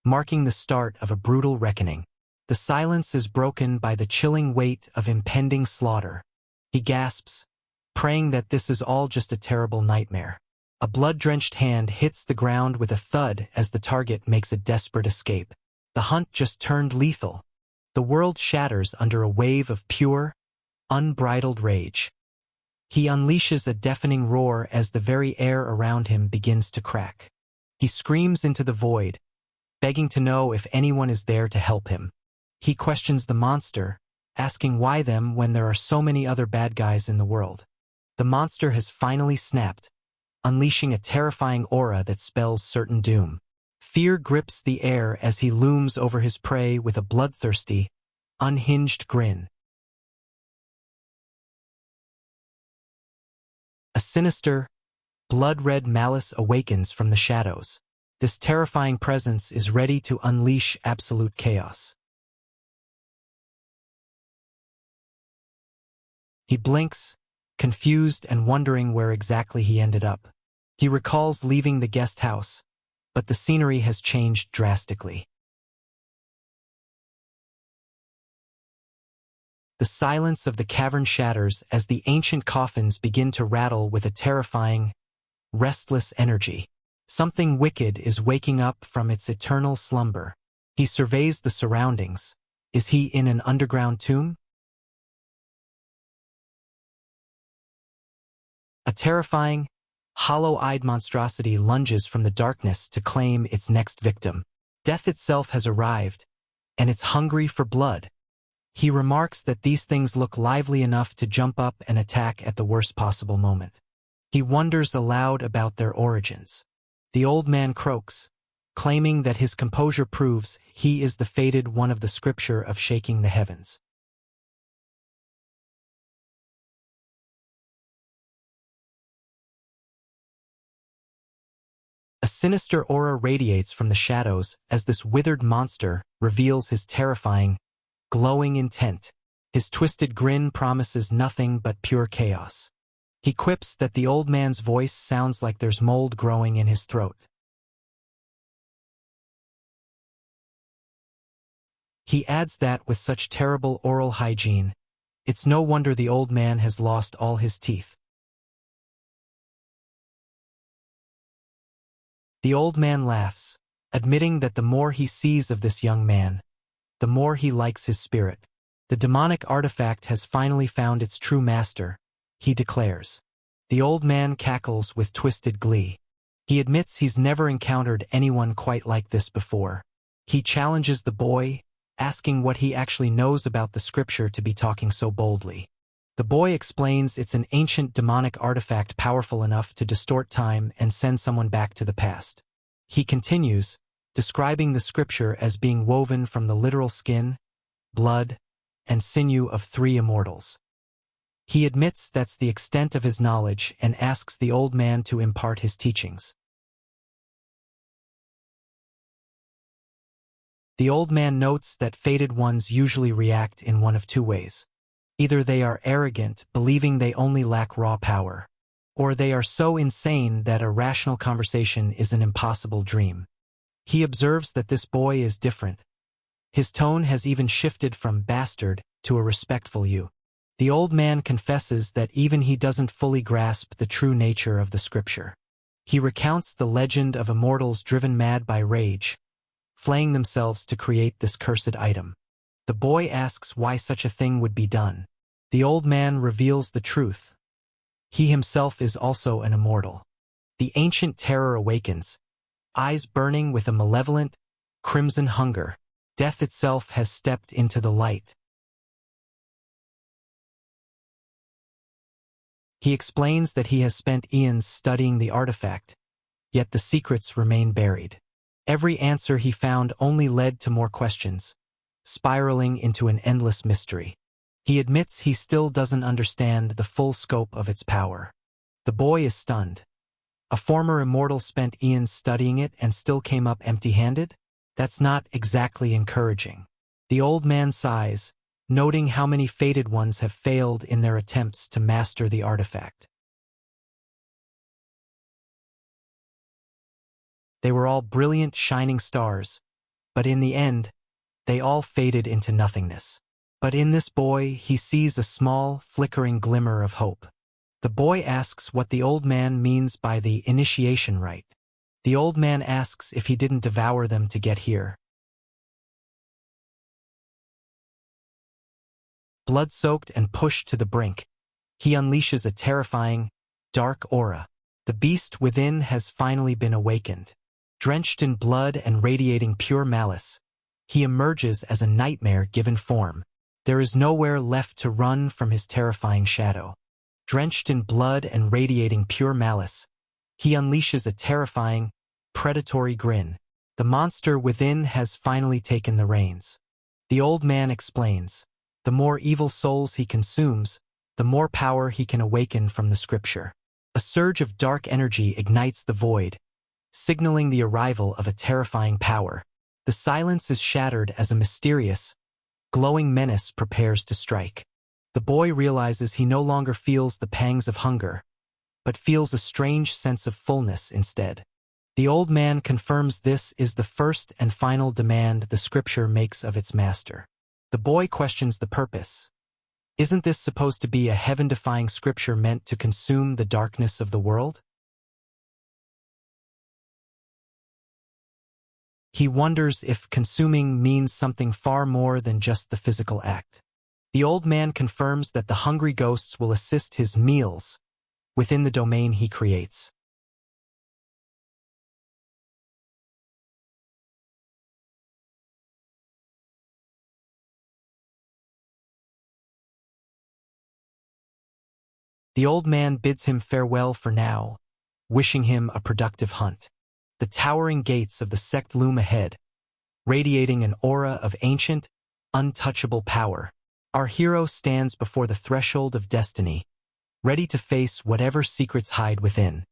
marking the start of a brutal reckoning. The silence is broken by the chilling weight of impending slaughter. He gasps, praying that this is all just a terrible nightmare. A blood-drenched hand hits the ground with a thud as the target makes a desperate escape. The hunt just turned lethal. The world shatters under a wave of pure, unbridled rage. He unleashes a deafening roar as the very air around him begins to crack. He screams into the void, begging to know if anyone is there to help him. He questions the monster, asking why them when there are so many other bad guys in the world. The monster has finally snapped, unleashing a terrifying aura that spells certain doom. Fear grips the air as he looms over his prey with a bloodthirsty, unhinged grin. A sinister, blood-red malice awakens from the shadows. This terrifying presence is ready to unleash absolute chaos. He blinks, confused and wondering where exactly he ended up. He recalls leaving the guest house, but the scenery has changed drastically. The silence of the cavern shatters as the ancient coffins begin to rattle with a terrifying, restless energy. Something wicked is waking up from its eternal slumber. He surveys the surroundings. Is he in an underground tomb? A terrifying, hollow-eyed monstrosity lunges from the darkness to claim its next victim. Death itself has arrived, and it's hungry for blood. He remarks that these things look lively enough to jump up and attack at the worst possible moment. He wonders aloud about their origins. The old man croaks, claiming that his composure proves he is the fated one of the scripture of shaking the heavens. A sinister aura radiates from the shadows as this withered monster reveals his terrifying, glowing intent. His twisted grin promises nothing but pure chaos. He quips that the old man's voice sounds like there's mold growing in his throat. He adds that with such terrible oral hygiene, it's no wonder the old man has lost all his teeth. The old man laughs, admitting that the more he sees of this young man, the more he likes his spirit. The demonic artifact has finally found its true master, he declares. The old man cackles with twisted glee. He admits he's never encountered anyone quite like this before. He challenges the boy, asking what he actually knows about the scripture to be talking so boldly. The boy explains it's an ancient demonic artifact powerful enough to distort time and send someone back to the past. He continues, describing the scripture as being woven from the literal skin, blood, and sinew of 3 immortals. He admits that's the extent of his knowledge and asks the old man to impart his teachings. The old man notes that fated ones usually react in one of 2 ways. Either they are arrogant, believing they only lack raw power, or they are so insane that a rational conversation is an impossible dream. He observes that this boy is different. His tone has even shifted from bastard to a respectful you. The old man confesses that even he doesn't fully grasp the true nature of the scripture. He recounts the legend of immortals driven mad by rage, flaying themselves to create this cursed item. The boy asks why such a thing would be done. The old man reveals the truth. He himself is also an immortal. The ancient terror awakens, eyes burning with a malevolent, crimson hunger. Death itself has stepped into the light. He explains that he has spent eons studying the artifact, yet the secrets remain buried. Every answer he found only led to more questions, spiraling into an endless mystery. He admits he still doesn't understand the full scope of its power. The boy is stunned. A former immortal spent eons studying it and still came up empty-handed? That's not exactly encouraging. The old man sighs, noting how many fated ones have failed in their attempts to master the artifact. They were all brilliant, shining stars, but in the end, they all faded into nothingness. But in this boy, he sees a small, flickering glimmer of hope. The boy asks what the old man means by the initiation rite. The old man asks if he didn't devour them to get here. Blood-soaked and pushed to the brink, he unleashes a terrifying, dark aura. The beast within has finally been awakened. Drenched in blood and radiating pure malice, he emerges as a nightmare given form. There is nowhere left to run from his terrifying shadow. Drenched in blood and radiating pure malice, he unleashes a terrifying, predatory grin. The monster within has finally taken the reins. The old man explains, the more evil souls he consumes, the more power he can awaken from the scripture. A surge of dark energy ignites the void, signaling the arrival of a terrifying power. The silence is shattered as a mysterious, glowing menace prepares to strike. The boy realizes he no longer feels the pangs of hunger, but feels a strange sense of fullness instead. The old man confirms this is the first and final demand the scripture makes of its master. The boy questions the purpose. Isn't this supposed to be a heaven-defying scripture meant to consume the darkness of the world? He wonders if consuming means something far more than just the physical act. The old man confirms that the hungry ghosts will assist his meals within the domain he creates. The old man bids him farewell for now, wishing him a productive hunt. The towering gates of the sect loom ahead, radiating an aura of ancient, untouchable power. Our hero stands before the threshold of destiny, ready to face whatever secrets hide within.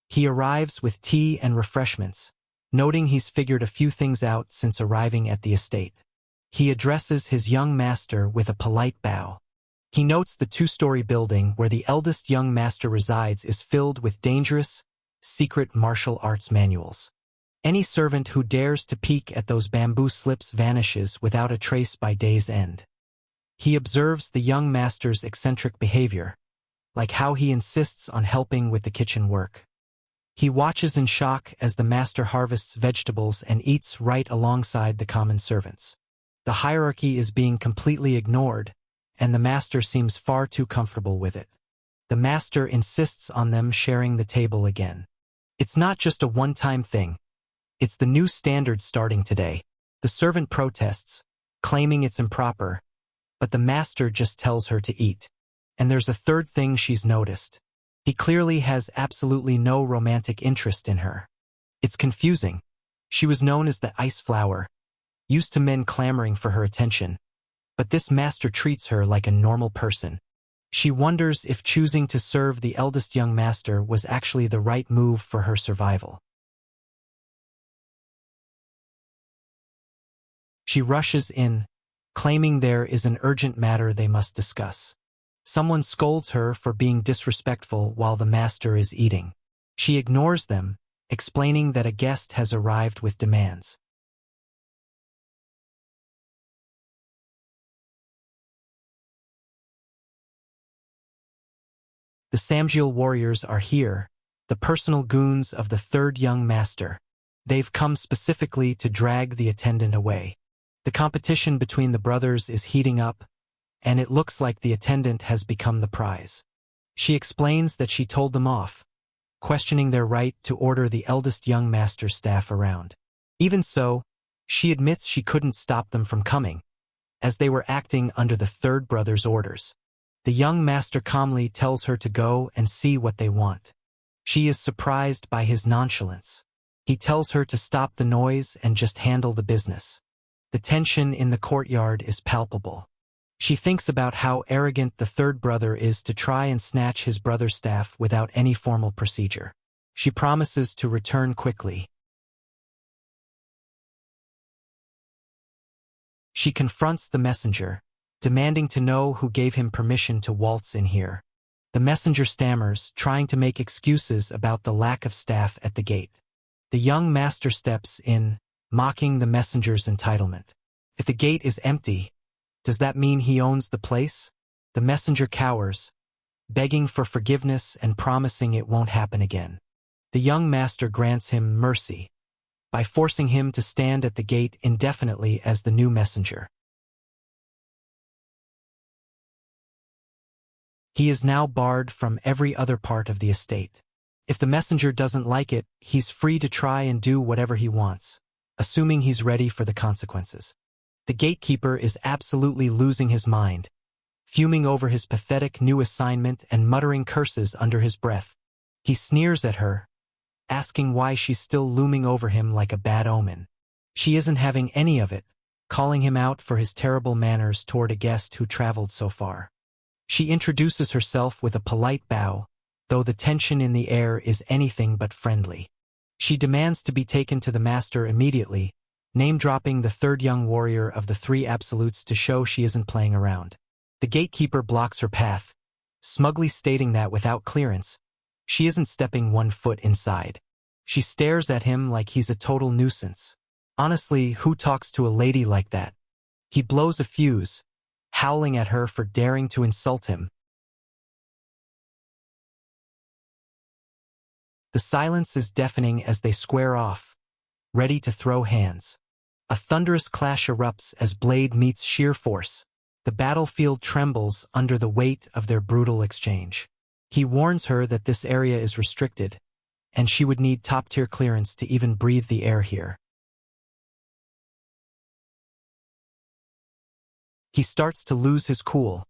He arrives with tea and refreshments, noting he's figured a few things out since arriving at the estate. He addresses his young master with a polite bow. He notes the two-story building where the eldest young master resides is filled with dangerous, secret martial arts manuals. Any servant who dares to peek at those bamboo slips vanishes without a trace by day's end. He observes the young master's eccentric behavior, like how he insists on helping with the kitchen work. He watches in shock as the master harvests vegetables and eats right alongside the common servants. The hierarchy is being completely ignored, and the master seems far too comfortable with it. The master insists on them sharing the table again. It's not just a one-time thing. It's the new standard starting today. The servant protests, claiming it's improper, but the master just tells her to eat. And there's a third thing she's noticed. He clearly has absolutely no romantic interest in her. It's confusing. She was known as the ice flower, used to men clamoring for her attention, but this master treats her like a normal person. She wonders if choosing to serve the eldest young master was actually the right move for her survival. She rushes in, claiming there is an urgent matter they must discuss. Someone scolds her for being disrespectful while the master is eating. She ignores them, explaining that a guest has arrived with demands. The Samgil warriors are here, the personal goons of the third young master. They've come specifically to drag the attendant away. The competition between the brothers is heating up, and it looks like the attendant has become the prize. She explains that she told them off, questioning their right to order the eldest young master's staff around. Even so, she admits she couldn't stop them from coming, as they were acting under the third brother's orders. The young master calmly tells her to go and see what they want. She is surprised by his nonchalance. He tells her to stop the noise and just handle the business. The tension in the courtyard is palpable. She thinks about how arrogant the third brother is to try and snatch his brother's staff without any formal procedure. She promises to return quickly. She confronts the messenger, demanding to know who gave him permission to waltz in here. The messenger stammers, trying to make excuses about the lack of staff at the gate. The young master steps in, mocking the messenger's entitlement. If the gate is empty, does that mean he owns the place? The messenger cowers, begging for forgiveness and promising it won't happen again. The young master grants him mercy by forcing him to stand at the gate indefinitely as the new messenger. He is now barred from every other part of the estate. If the messenger doesn't like it, he's free to try and do whatever he wants, assuming he's ready for the consequences. The gatekeeper is absolutely losing his mind, fuming over his pathetic new assignment and muttering curses under his breath. He sneers at her, asking why she's still looming over him like a bad omen. She isn't having any of it, calling him out for his terrible manners toward a guest who traveled so far. She introduces herself with a polite bow, though the tension in the air is anything but friendly. She demands to be taken to the master immediately, name-dropping the third young warrior of the three absolutes to show she isn't playing around. The gatekeeper blocks her path, smugly stating that without clearance, she isn't stepping 1 foot inside. She stares at him like he's a total nuisance. Honestly, who talks to a lady like that? He blows a fuse, howling at her for daring to insult him. The silence is deafening as they square off, ready to throw hands. A thunderous clash erupts as blade meets sheer force. The battlefield trembles under the weight of their brutal exchange. He warns her that this area is restricted, and she would need top-tier clearance to even breathe the air here. He starts to lose his cool,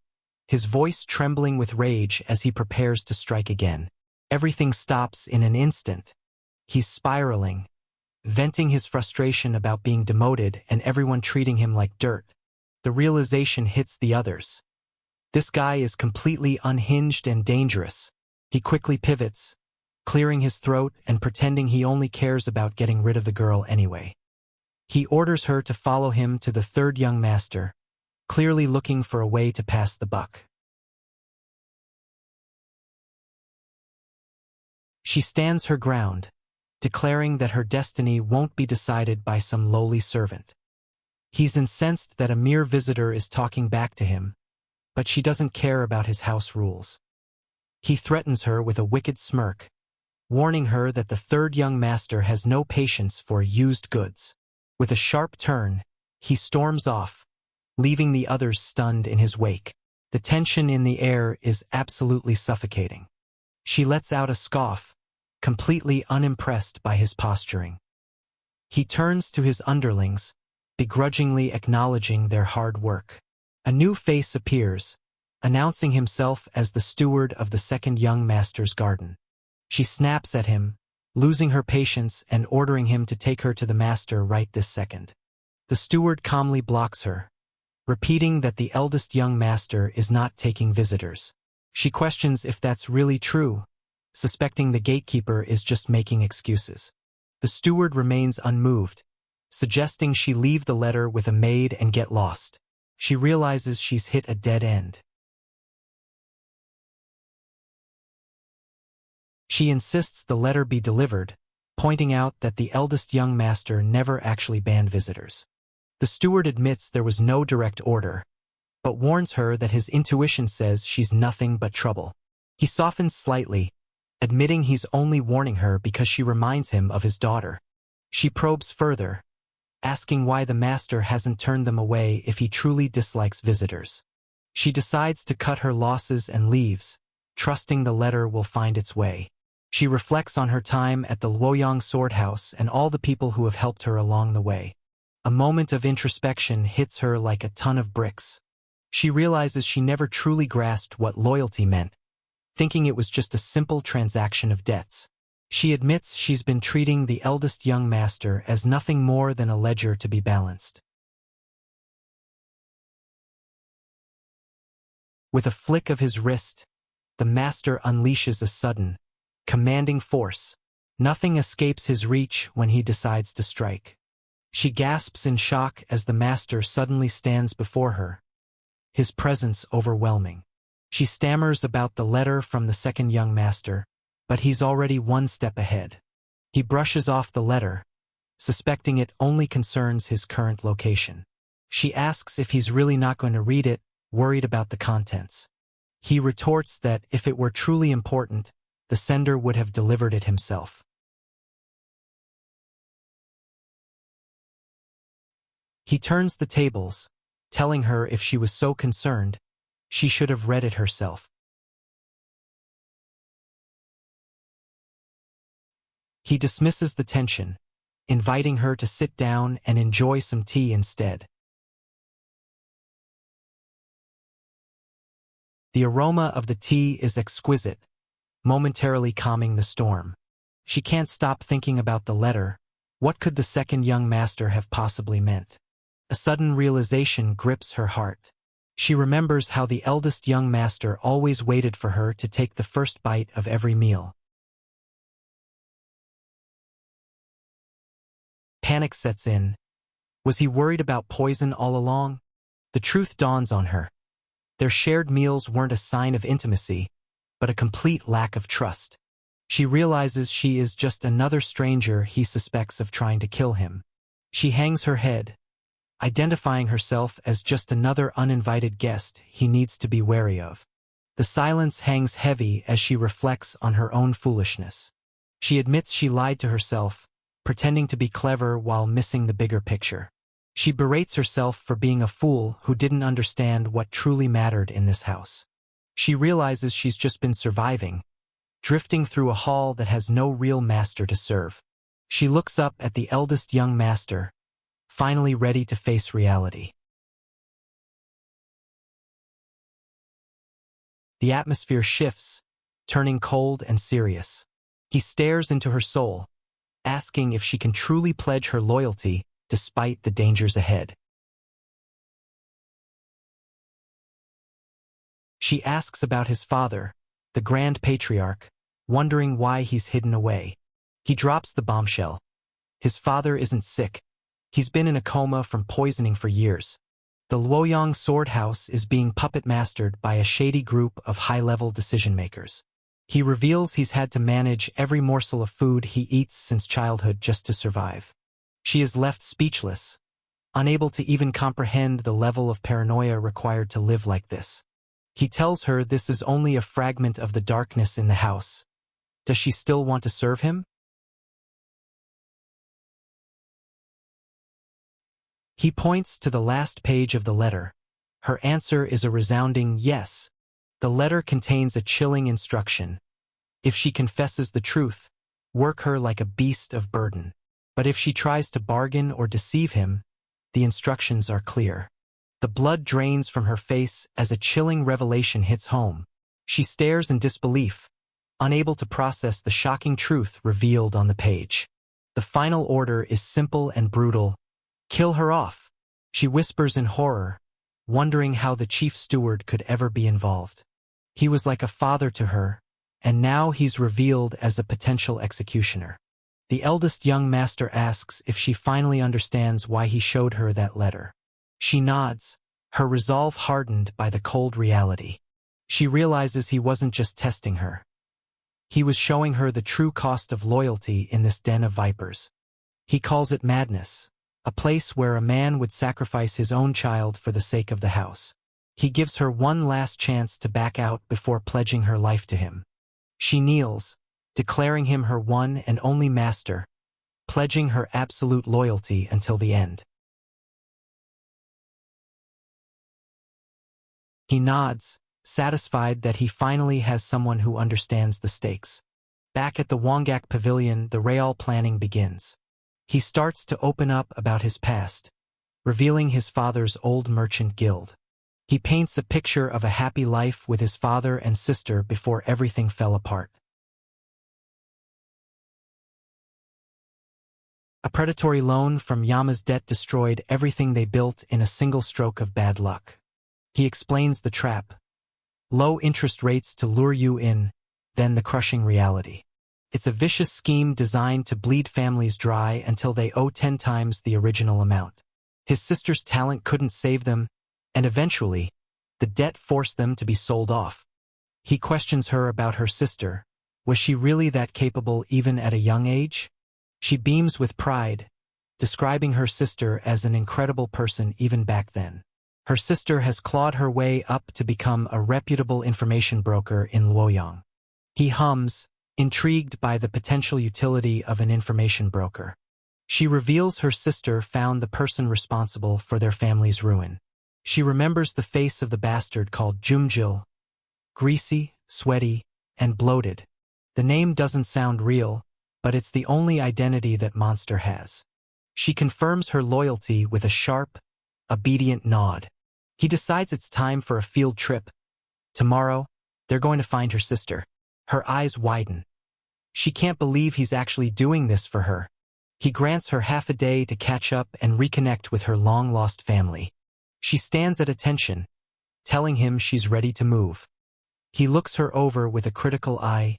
his voice trembling with rage as he prepares to strike again. Everything stops in an instant. He's spiraling, venting his frustration about being demoted and everyone treating him like dirt. The realization hits the others. This guy is completely unhinged and dangerous. He quickly pivots, clearing his throat and pretending he only cares about getting rid of the girl anyway. He orders her to follow him to the third young master, clearly looking for a way to pass the buck. She stands her ground, declaring that her destiny won't be decided by some lowly servant. He's incensed that a mere visitor is talking back to him, but she doesn't care about his house rules. He threatens her with a wicked smirk, warning her that the third young master has no patience for used goods. With a sharp turn, he storms off, leaving the others stunned in his wake. The tension in the air is absolutely suffocating. She lets out a scoff, completely unimpressed by his posturing. He turns to his underlings, begrudgingly acknowledging their hard work. A new face appears, announcing himself as the steward of the second young master's garden. She snaps at him, losing her patience and ordering him to take her to the master right this second. The steward calmly blocks her, repeating that the eldest young master is not taking visitors. She questions if that's really true, suspecting the gatekeeper is just making excuses. The steward remains unmoved, suggesting she leave the letter with a maid and get lost. She realizes she's hit a dead end. She insists the letter be delivered, pointing out that the eldest young master never actually banned visitors. The steward admits there was no direct order, but warns her that his intuition says she's nothing but trouble. He softens slightly, admitting he's only warning her because she reminds him of his daughter. She probes further, asking why the master hasn't turned them away if he truly dislikes visitors. She decides to cut her losses and leaves, trusting the letter will find its way. She reflects on her time at the Luoyang Sword House and all the people who have helped her along the way. A moment of introspection hits her like a ton of bricks. She realizes she never truly grasped what loyalty meant, thinking it was just a simple transaction of debts. She admits she's been treating the eldest young master as nothing more than a ledger to be balanced. With a flick of his wrist, the master unleashes a sudden, commanding force. Nothing escapes his reach when he decides to strike. She gasps in shock as the master suddenly stands before her, his presence overwhelming. She stammers about the letter from the second young master, but he's already one step ahead. He brushes off the letter, suspecting it only concerns his current location. She asks if he's really not going to read it, worried about the contents. He retorts that if it were truly important, the sender would have delivered it himself. He turns the tables, telling her if she was so concerned, she should have read it herself. He dismisses the tension, inviting her to sit down and enjoy some tea instead. The aroma of the tea is exquisite, momentarily calming the storm. She can't stop thinking about the letter. What could the second young master have possibly meant? A sudden realization grips her heart. She remembers how the eldest young master always waited for her to take the first bite of every meal. Panic sets in. Was he worried about poison all along? The truth dawns on her. Their shared meals weren't a sign of intimacy, but a complete lack of trust. She realizes she is just another stranger he suspects of trying to kill him. She hangs her head, identifying herself as just another uninvited guest he needs to be wary of. The silence hangs heavy as she reflects on her own foolishness. She admits she lied to herself, pretending to be clever while missing the bigger picture. She berates herself for being a fool who didn't understand what truly mattered in this house. She realizes she's just been surviving, drifting through a hall that has no real master to serve. She looks up at the eldest young master, finally ready to face reality. The atmosphere shifts, turning cold and serious. He stares into her soul, asking if she can truly pledge her loyalty despite the dangers ahead. She asks about his father, the Grand Patriarch, wondering why he's hidden away. He drops the bombshell. His father isn't sick. He's been in a coma from poisoning for years. The Luoyang Sword House is being puppet-mastered by a shady group of high-level decision-makers. He reveals he's had to manage every morsel of food he eats since childhood just to survive. She is left speechless, unable to even comprehend the level of paranoia required to live like this. He tells her this is only a fragment of the darkness in the house. Does she still want to serve him? He points to the last page of the letter. Her answer is a resounding yes. The letter contains a chilling instruction. If she confesses the truth, work her like a beast of burden. But if she tries to bargain or deceive him, the instructions are clear. The blood drains from her face as a chilling revelation hits home. She stares in disbelief, unable to process the shocking truth revealed on the page. The final order is simple and brutal. Kill her off. She whispers in horror, wondering how the chief steward could ever be involved. He was like a father to her, and now he's revealed as a potential executioner. The eldest young master asks if she finally understands why he showed her that letter. She nods, her resolve hardened by the cold reality. She realizes he wasn't just testing her. He was showing her the true cost of loyalty in this den of vipers. He calls it madness, a place where a man would sacrifice his own child for the sake of the house. He gives her one last chance to back out before pledging her life to him. She kneels, declaring him her one and only master, pledging her absolute loyalty until the end. He nods, satisfied that he finally has someone who understands the stakes. Back at the Wangak Pavilion, the Real planning begins. He starts to open up about his past, revealing his father's old merchant guild. He paints a picture of a happy life with his father and sister before everything fell apart. A predatory loan from Yama's debt destroyed everything they built in a single stroke of bad luck. He explains the trap. Low interest rates to lure you in, then the crushing reality. It's a vicious scheme designed to bleed families dry until they owe 10 times the original amount. His sister's talent couldn't save them, and eventually, the debt forced them to be sold off. He questions her about her sister. Was she really that capable even at a young age? She beams with pride, describing her sister as an incredible person even back then. Her sister has clawed her way up to become a reputable information broker in Luoyang. He hums, intrigued by the potential utility of an information broker. She reveals her sister found the person responsible for their family's ruin. She remembers the face of the bastard called Jumjil, greasy, sweaty, and bloated. The name doesn't sound real, but it's the only identity that Monster has. She confirms her loyalty with a sharp, obedient nod. He decides it's time for a field trip. Tomorrow, they're going to find her sister. Her eyes widen. She can't believe he's actually doing this for her. He grants her half a day to catch up and reconnect with her long-lost family. She stands at attention, telling him she's ready to move. He looks her over with a critical eye,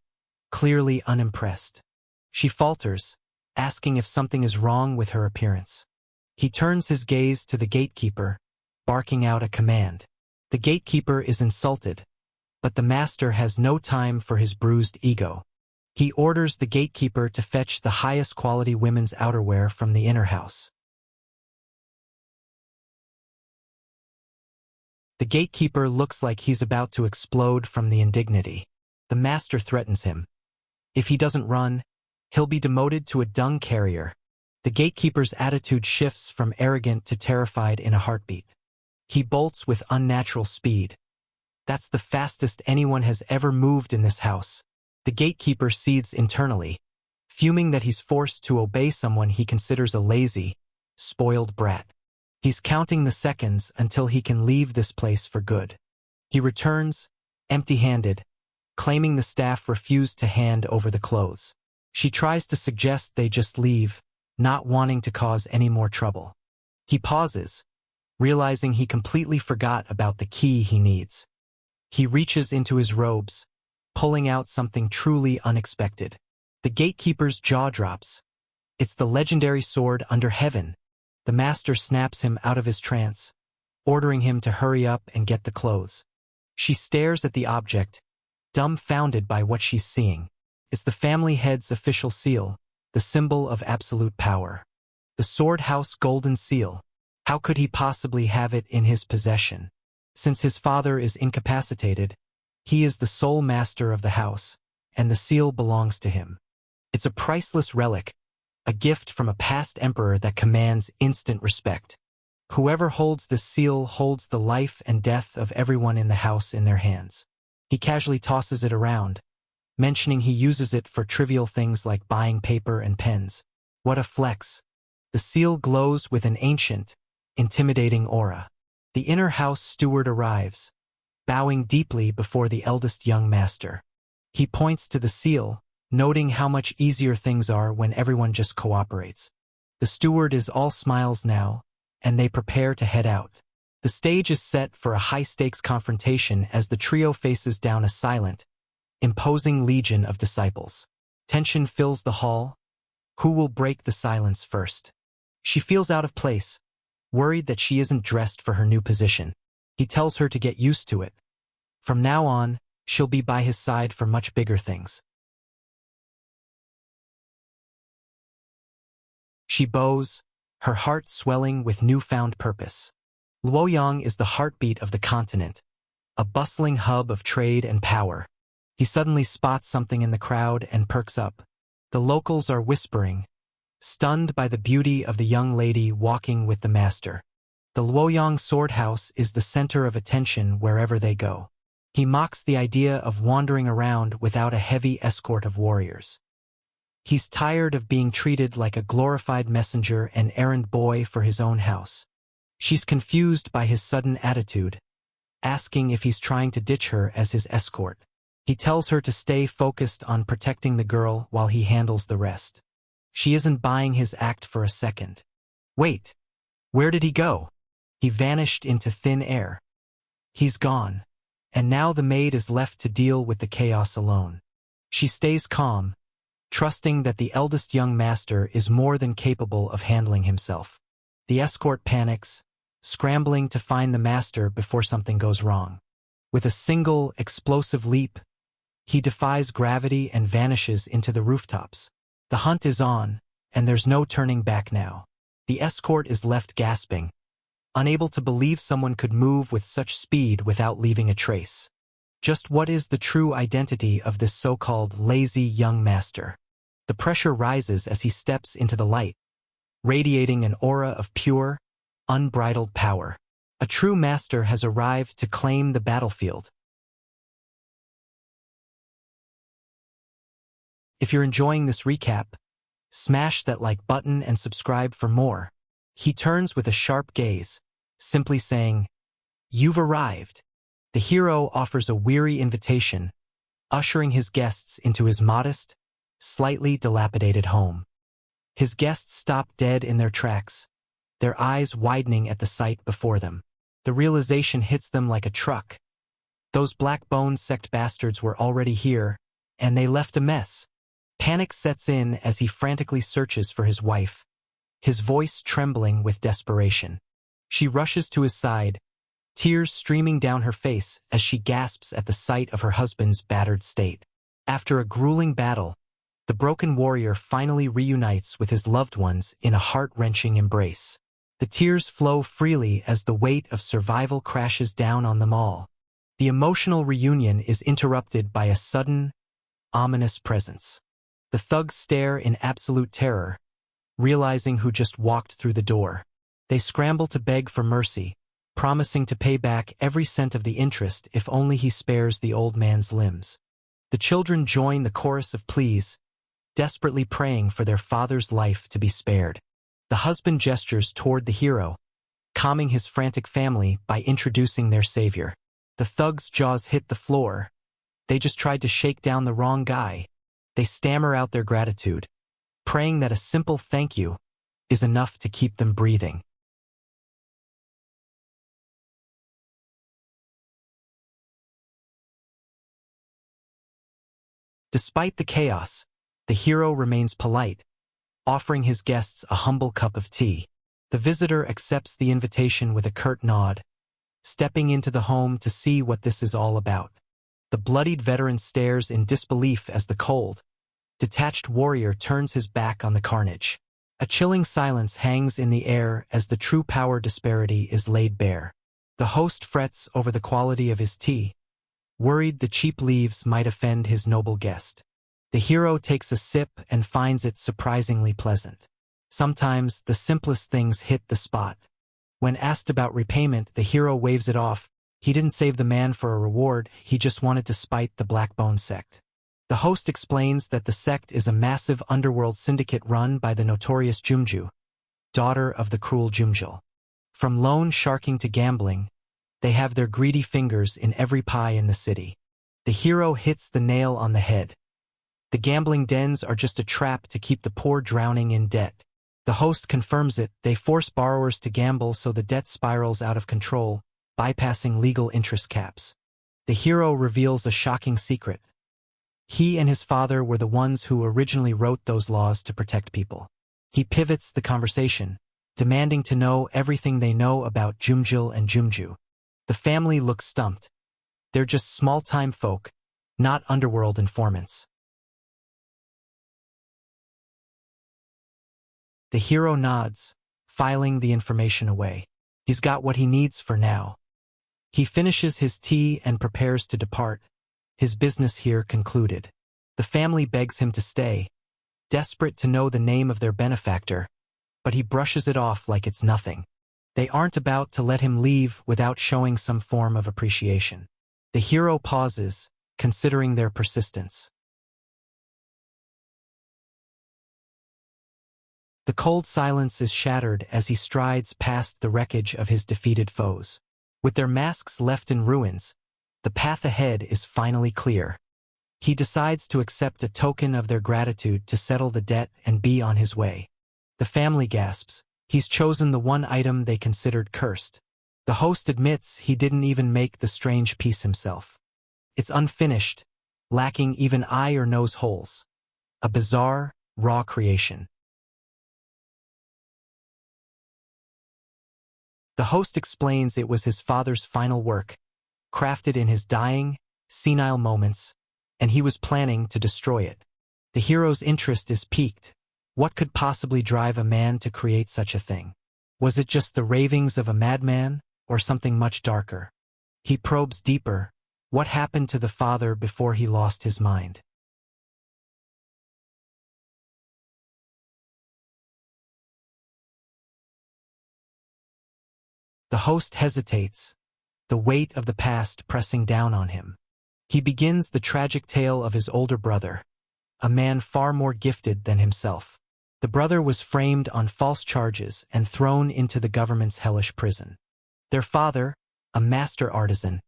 clearly unimpressed. She falters, asking if something is wrong with her appearance. He turns his gaze to the gatekeeper, barking out a command. The gatekeeper is insulted, but the master has no time for his bruised ego. He orders the gatekeeper to fetch the highest quality women's outerwear from the inner house. The gatekeeper looks like he's about to explode from the indignity. The master threatens him. If he doesn't run, he'll be demoted to a dung carrier. The gatekeeper's attitude shifts from arrogant to terrified in a heartbeat. He bolts with unnatural speed. That's the fastest anyone has ever moved in this house. The gatekeeper seethes internally, fuming that he's forced to obey someone he considers a lazy, spoiled brat. He's counting the seconds until he can leave this place for good. He returns, empty-handed, claiming the staff refused to hand over the clothes. She tries to suggest they just leave, not wanting to cause any more trouble. He pauses, realizing he completely forgot about the key he needs. He reaches into his robes, pulling out something truly unexpected. The gatekeeper's jaw drops. It's the legendary sword under heaven. The master snaps him out of his trance, ordering him to hurry up and get the clothes. She stares at the object, dumbfounded by what she's seeing. It's the family head's official seal, the symbol of absolute power. The Sword House Golden Seal. How could he possibly have it in his possession? Since his father is incapacitated, he is the sole master of the house, and the seal belongs to him. It's a priceless relic, a gift from a past emperor that commands instant respect. Whoever holds this seal holds the life and death of everyone in the house in their hands. He casually tosses it around, mentioning he uses it for trivial things like buying paper and pens. What a flex! The seal glows with an ancient, intimidating aura. The inner house steward arrives, bowing deeply before the eldest young master. He points to the seal, noting how much easier things are when everyone just cooperates. The steward is all smiles now, and they prepare to head out. The stage is set for a high-stakes confrontation as the trio faces down a silent, imposing legion of disciples. Tension fills the hall. Who will break the silence first? She feels out of place, worried that she isn't dressed for her new position. He tells her to get used to it. From now on, she'll be by his side for much bigger things. She bows, her heart swelling with newfound purpose. Luoyang is the heartbeat of the continent, a bustling hub of trade and power. He suddenly spots something in the crowd and perks up. The locals are whispering, stunned by the beauty of the young lady walking with the master. The Luoyang sword house is the center of attention wherever they go. He mocks the idea of wandering around without a heavy escort of warriors. He's tired of being treated like a glorified messenger and errand boy for his own house. She's confused by his sudden attitude, asking if he's trying to ditch her as his escort. He tells her to stay focused on protecting the girl while he handles the rest. She isn't buying his act for a second. Wait, where did he go? He vanished into thin air. He's gone, and now the maid is left to deal with the chaos alone. She stays calm, trusting that the eldest young master is more than capable of handling himself. The escort panics, scrambling to find the master before something goes wrong. With a single, explosive leap, he defies gravity and vanishes into the rooftops. The hunt is on, and there's no turning back now. The escort is left gasping, unable to believe someone could move with such speed without leaving a trace. Just what is the true identity of this so-called lazy young master? The pressure rises as he steps into the light, radiating an aura of pure, unbridled power. A true master has arrived to claim the battlefield. If you're enjoying this recap, smash that like button and subscribe for more. He turns with a sharp gaze, simply saying, "You've arrived." The hero offers a weary invitation, ushering his guests into his modest, slightly dilapidated home. His guests stop dead in their tracks, their eyes widening at the sight before them. The realization hits them like a truck. Those black-boned sect bastards were already here, and they left a mess. Panic sets in as he frantically searches for his wife, his voice trembling with desperation. She rushes to his side, tears streaming down her face as she gasps at the sight of her husband's battered state. After a grueling battle, the broken warrior finally reunites with his loved ones in a heart-wrenching embrace. The tears flow freely as the weight of survival crashes down on them all. The emotional reunion is interrupted by a sudden, ominous presence. The thugs stare in absolute terror, realizing who just walked through the door. They scramble to beg for mercy, promising to pay back every cent of the interest if only he spares the old man's limbs. The children join the chorus of pleas, desperately praying for their father's life to be spared. The husband gestures toward the hero, calming his frantic family by introducing their savior. The thugs' jaws hit the floor. They just tried to shake down the wrong guy. They stammer out their gratitude, praying that a simple thank you is enough to keep them breathing. Despite the chaos, the hero remains polite, offering his guests a humble cup of tea. The visitor accepts the invitation with a curt nod, stepping into the home to see what this is all about. The bloodied veteran stares in disbelief as the cold, detached warrior turns his back on the carnage. A chilling silence hangs in the air as the true power disparity is laid bare. The host frets over the quality of his tea, worried the cheap leaves might offend his noble guest. The hero takes a sip and finds it surprisingly pleasant. Sometimes the simplest things hit the spot. When asked about repayment, the hero waves it off. He didn't save the man for a reward, he just wanted to spite the Blackbone sect. The host explains that the sect is a massive underworld syndicate run by the notorious Jumju, daughter of the cruel Jumjul. From loan sharking to gambling, they have their greedy fingers in every pie in the city. The hero hits the nail on the head. The gambling dens are just a trap to keep the poor drowning in debt. The host confirms it. They force borrowers to gamble so the debt spirals out of control, bypassing legal interest caps. The hero reveals a shocking secret. He and his father were the ones who originally wrote those laws to protect people. He pivots the conversation, demanding to know everything they know about Jumjil and Jumju. The family looks stumped. They're just small-time folk, not underworld informants. The hero nods, filing the information away. He's got what he needs for now. He finishes his tea and prepares to depart, his business here concluded. The family begs him to stay, desperate to know the name of their benefactor, but he brushes it off like it's nothing. They aren't about to let him leave without showing some form of appreciation. The hero pauses, considering their persistence. The cold silence is shattered as he strides past the wreckage of his defeated foes. With their masks left in ruins, the path ahead is finally clear. He decides to accept a token of their gratitude to settle the debt and be on his way. The family gasps. He's chosen the one item they considered cursed. The host admits he didn't even make the strange piece himself. It's unfinished, lacking even eye or nose holes. A bizarre, raw creation. The host explains it was his father's final work, crafted in his dying, senile moments, and he was planning to destroy it. The hero's interest is piqued. What could possibly drive a man to create such a thing? Was it just the ravings of a madman, or something much darker? He probes deeper. What happened to the father before he lost his mind? The host hesitates, the weight of the past pressing down on him. He begins the tragic tale of his older brother, a man far more gifted than himself. The brother was framed on false charges and thrown into the government's hellish prison. Their father, a master artisan,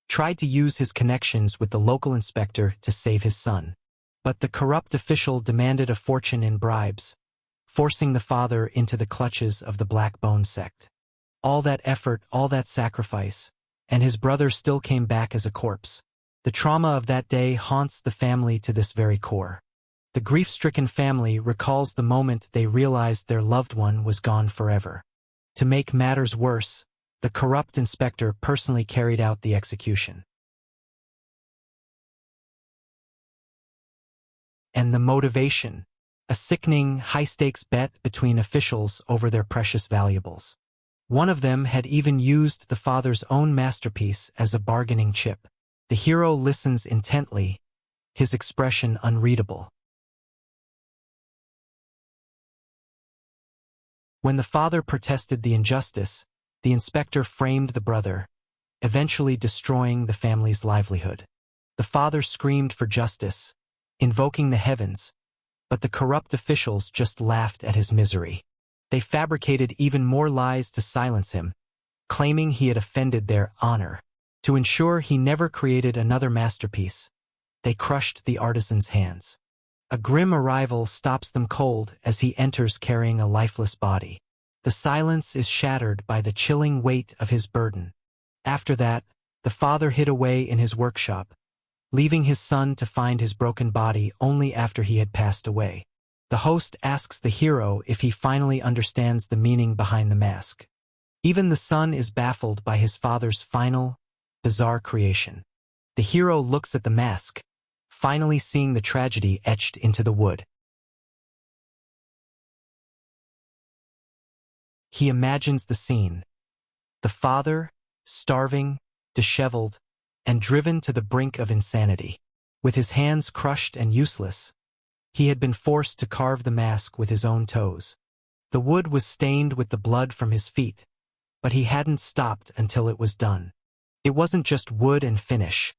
tried to use his connections with the local inspector to save his son. But the corrupt official demanded a fortune in bribes, forcing the father into the clutches of the Black Bone sect. All that effort, all that sacrifice, and his brother still came back as a corpse. The trauma of that day haunts the family to this very core. The grief-stricken family recalls the moment they realized their loved one was gone forever. To make matters worse, the corrupt inspector personally carried out the execution. And the motivation, a sickening, high-stakes bet between officials over their precious valuables. One of them had even used the father's own masterpiece as a bargaining chip. The hero listens intently, his expression unreadable. When the father protested the injustice, the inspector framed the brother, eventually destroying the family's livelihood. The father screamed for justice, invoking the heavens, but the corrupt officials just laughed at his misery. They fabricated even more lies to silence him, claiming he had offended their honor. To ensure he never created another masterpiece, they crushed the artisan's hands. A grim arrival stops them cold as he enters carrying a lifeless body. The silence is shattered by the chilling weight of his burden. After that, the father hid away in his workshop, leaving his son to find his broken body only after he had passed away. The host asks the hero if he finally understands the meaning behind the mask. Even the son is baffled by his father's final, bizarre creation. The hero looks at the mask, finally seeing the tragedy etched into the wood. He imagines the scene. The father, starving, disheveled, and driven to the brink of insanity. With his hands crushed and useless, he had been forced to carve the mask with his own toes. The wood was stained with the blood from his feet, but he hadn't stopped until it was done. It wasn't just wood and finish.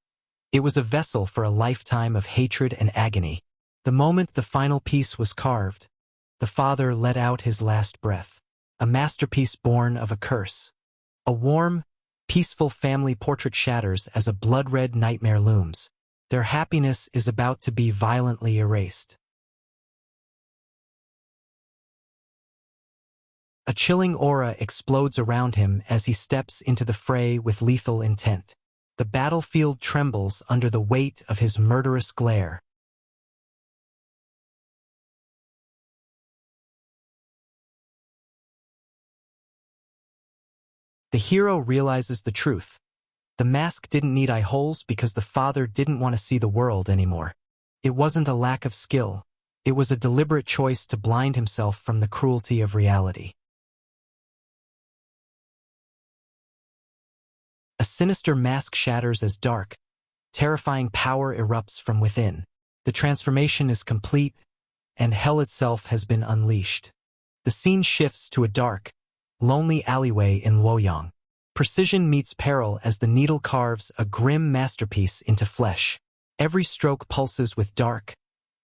It was a vessel for a lifetime of hatred and agony. The moment the final piece was carved, the father let out his last breath. A masterpiece born of a curse. A warm, peaceful family portrait shatters as a blood-red nightmare looms. Their happiness is about to be violently erased. A chilling aura explodes around him as he steps into the fray with lethal intent. The battlefield trembles under the weight of his murderous glare. The hero realizes the truth. The mask didn't need eye holes because the father didn't want to see the world anymore. It wasn't a lack of skill. It was a deliberate choice to blind himself from the cruelty of reality. A sinister mask shatters as dark, terrifying power erupts from within. The transformation is complete, and hell itself has been unleashed. The scene shifts to a dark, lonely alleyway in Luoyang. Precision meets peril as the needle carves a grim masterpiece into flesh. Every stroke pulses with dark,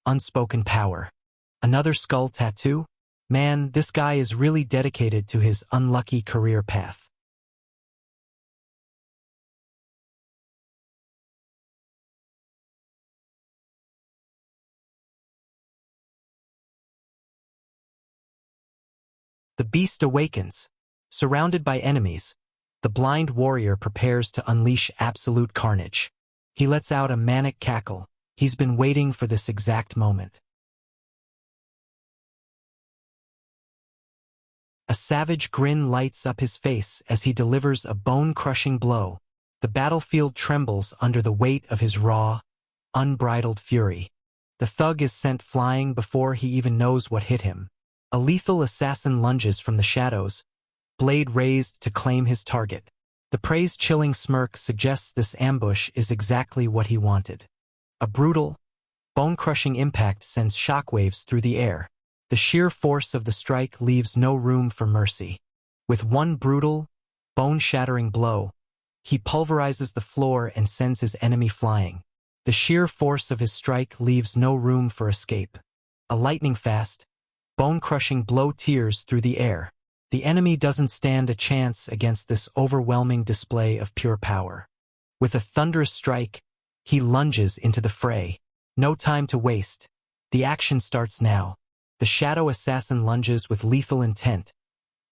unspoken power. Another skull tattoo? Man, this guy is really dedicated to his unlucky career path. The beast awakens. Surrounded by enemies, the blind warrior prepares to unleash absolute carnage. He lets out a manic cackle. He's been waiting for this exact moment. A savage grin lights up his face as he delivers a bone-crushing blow. The battlefield trembles under the weight of his raw, unbridled fury. The thug is sent flying before he even knows what hit him. A lethal assassin lunges from the shadows, blade raised to claim his target. The prey's chilling smirk suggests this ambush is exactly what he wanted. A brutal, bone-crushing impact sends shockwaves through the air. The sheer force of the strike leaves no room for mercy. With one brutal, bone-shattering blow, he pulverizes the floor and sends his enemy flying. The sheer force of his strike leaves no room for escape. A lightning-fast, bone-crushing blow tears through the air. The enemy doesn't stand a chance against this overwhelming display of pure power. With a thunderous strike, he lunges into the fray. No time to waste. The action starts now. The shadow assassin lunges with lethal intent,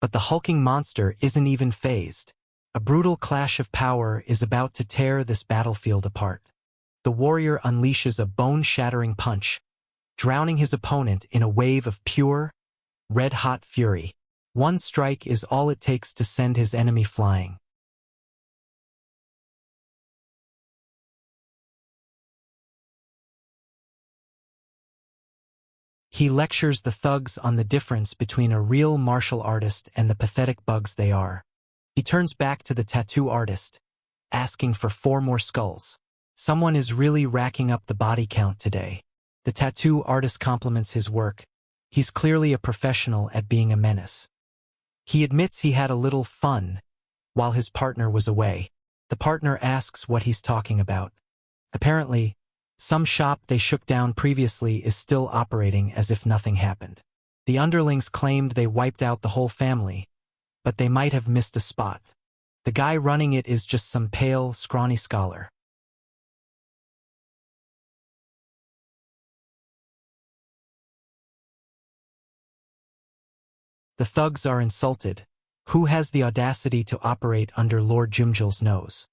but the hulking monster isn't even fazed. A brutal clash of power is about to tear this battlefield apart. The warrior unleashes a bone-shattering punch, drowning his opponent in a wave of pure, red-hot fury. One strike is all it takes to send his enemy flying. He lectures the thugs on the difference between a real martial artist and the pathetic bugs they are. He turns back to the tattoo artist, asking for 4 more skulls. Someone is really racking up the body count today. The tattoo artist compliments his work. He's clearly a professional at being a menace. He admits he had a little fun while his partner was away. The partner asks what he's talking about. Apparently, some shop they shook down previously is still operating as if nothing happened. The underlings claimed they wiped out the whole family, but they might have missed a spot. The guy running it is just some pale, scrawny scholar. The thugs are insulted. Who has the audacity to operate under Lord Jumjul's nose?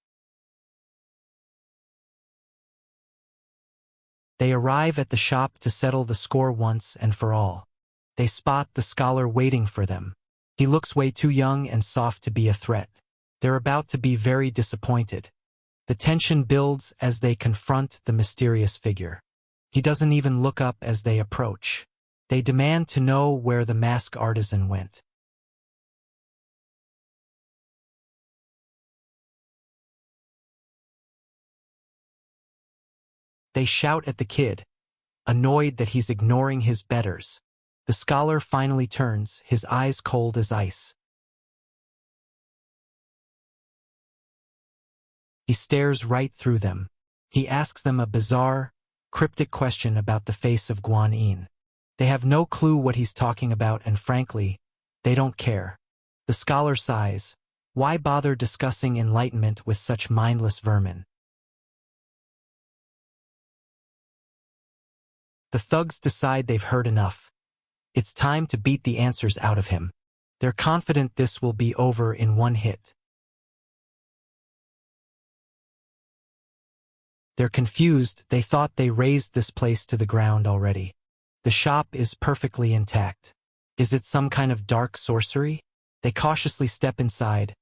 They arrive at the shop to settle the score once and for all. They spot the scholar waiting for them. He looks way too young and soft to be a threat. They're about to be very disappointed. The tension builds as they confront the mysterious figure. He doesn't even look up as they approach. They demand to know where the mask artisan went. They shout at the kid, annoyed that he's ignoring his betters. The scholar finally turns, his eyes cold as ice. He stares right through them. He asks them a bizarre, cryptic question about the face of Guan Yin. They have no clue what he's talking about, and frankly, they don't care. The scholar sighs. Why bother discussing enlightenment with such mindless vermin? The thugs decide they've heard enough. It's time to beat the answers out of him. They're confident this will be over in one hit. They're confused. They thought they razed this place to the ground already. The shop is perfectly intact. Is it some kind of dark sorcery? They cautiously step inside,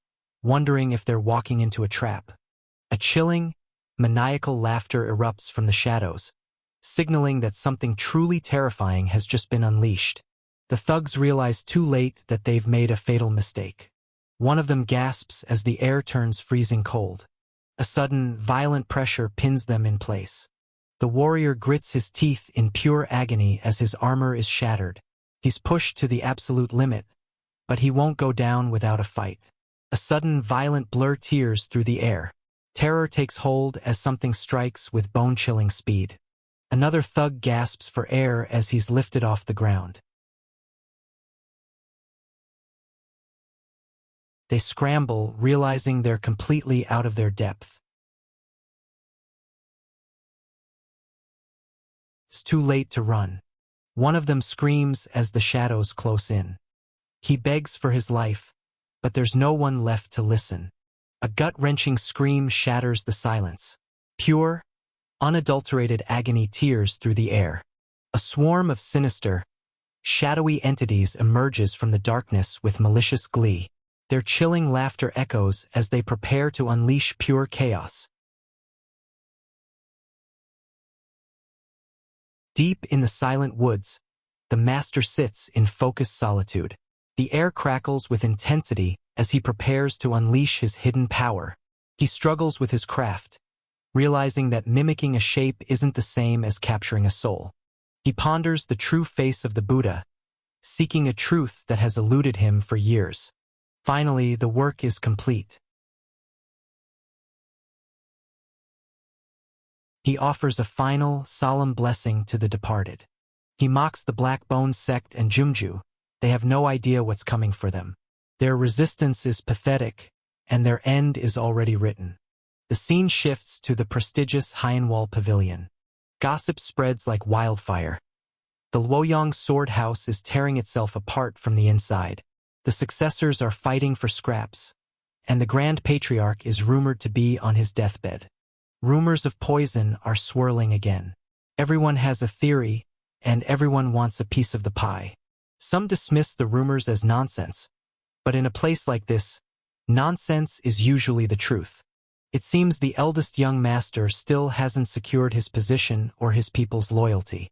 wondering if they're walking into a trap. A chilling, maniacal laughter erupts from the shadows, signaling that something truly terrifying has just been unleashed. The thugs realize too late that they've made a fatal mistake. One of them gasps as the air turns freezing cold. A sudden, violent pressure pins them in place. The warrior grits his teeth in pure agony as his armor is shattered. He's pushed to the absolute limit, but he won't go down without a fight. A sudden, violent blur tears through the air. Terror takes hold as something strikes with bone-chilling speed. Another thug gasps for air as he's lifted off the ground. They scramble, realizing they're completely out of their depth. It's too late to run. One of them screams as the shadows close in. He begs for his life, but there's no one left to listen. A gut-wrenching scream shatters the silence. Pure, unadulterated agony tears through the air. A swarm of sinister, shadowy entities emerges from the darkness with malicious glee. Their chilling laughter echoes as they prepare to unleash pure chaos. Deep in the silent woods, the master sits in focused solitude. The air crackles with intensity as he prepares to unleash his hidden power. He struggles with his craft, realizing that mimicking a shape isn't the same as capturing a soul. He ponders the true face of the Buddha, seeking a truth that has eluded him for years. Finally, the work is complete. He offers a final, solemn blessing to the departed. He mocks the Black Bone sect and Jumju. They have no idea what's coming for them. Their resistance is pathetic, and their end is already written. The scene shifts to the prestigious Haiyanwal Pavilion. Gossip spreads like wildfire. The Luoyang Sword House is tearing itself apart from the inside. The successors are fighting for scraps, and the Grand Patriarch is rumored to be on his deathbed. Rumors of poison are swirling again. Everyone has a theory, and everyone wants a piece of the pie. Some dismiss the rumors as nonsense, but in a place like this, nonsense is usually the truth. It seems the eldest young master still hasn't secured his position or his people's loyalty.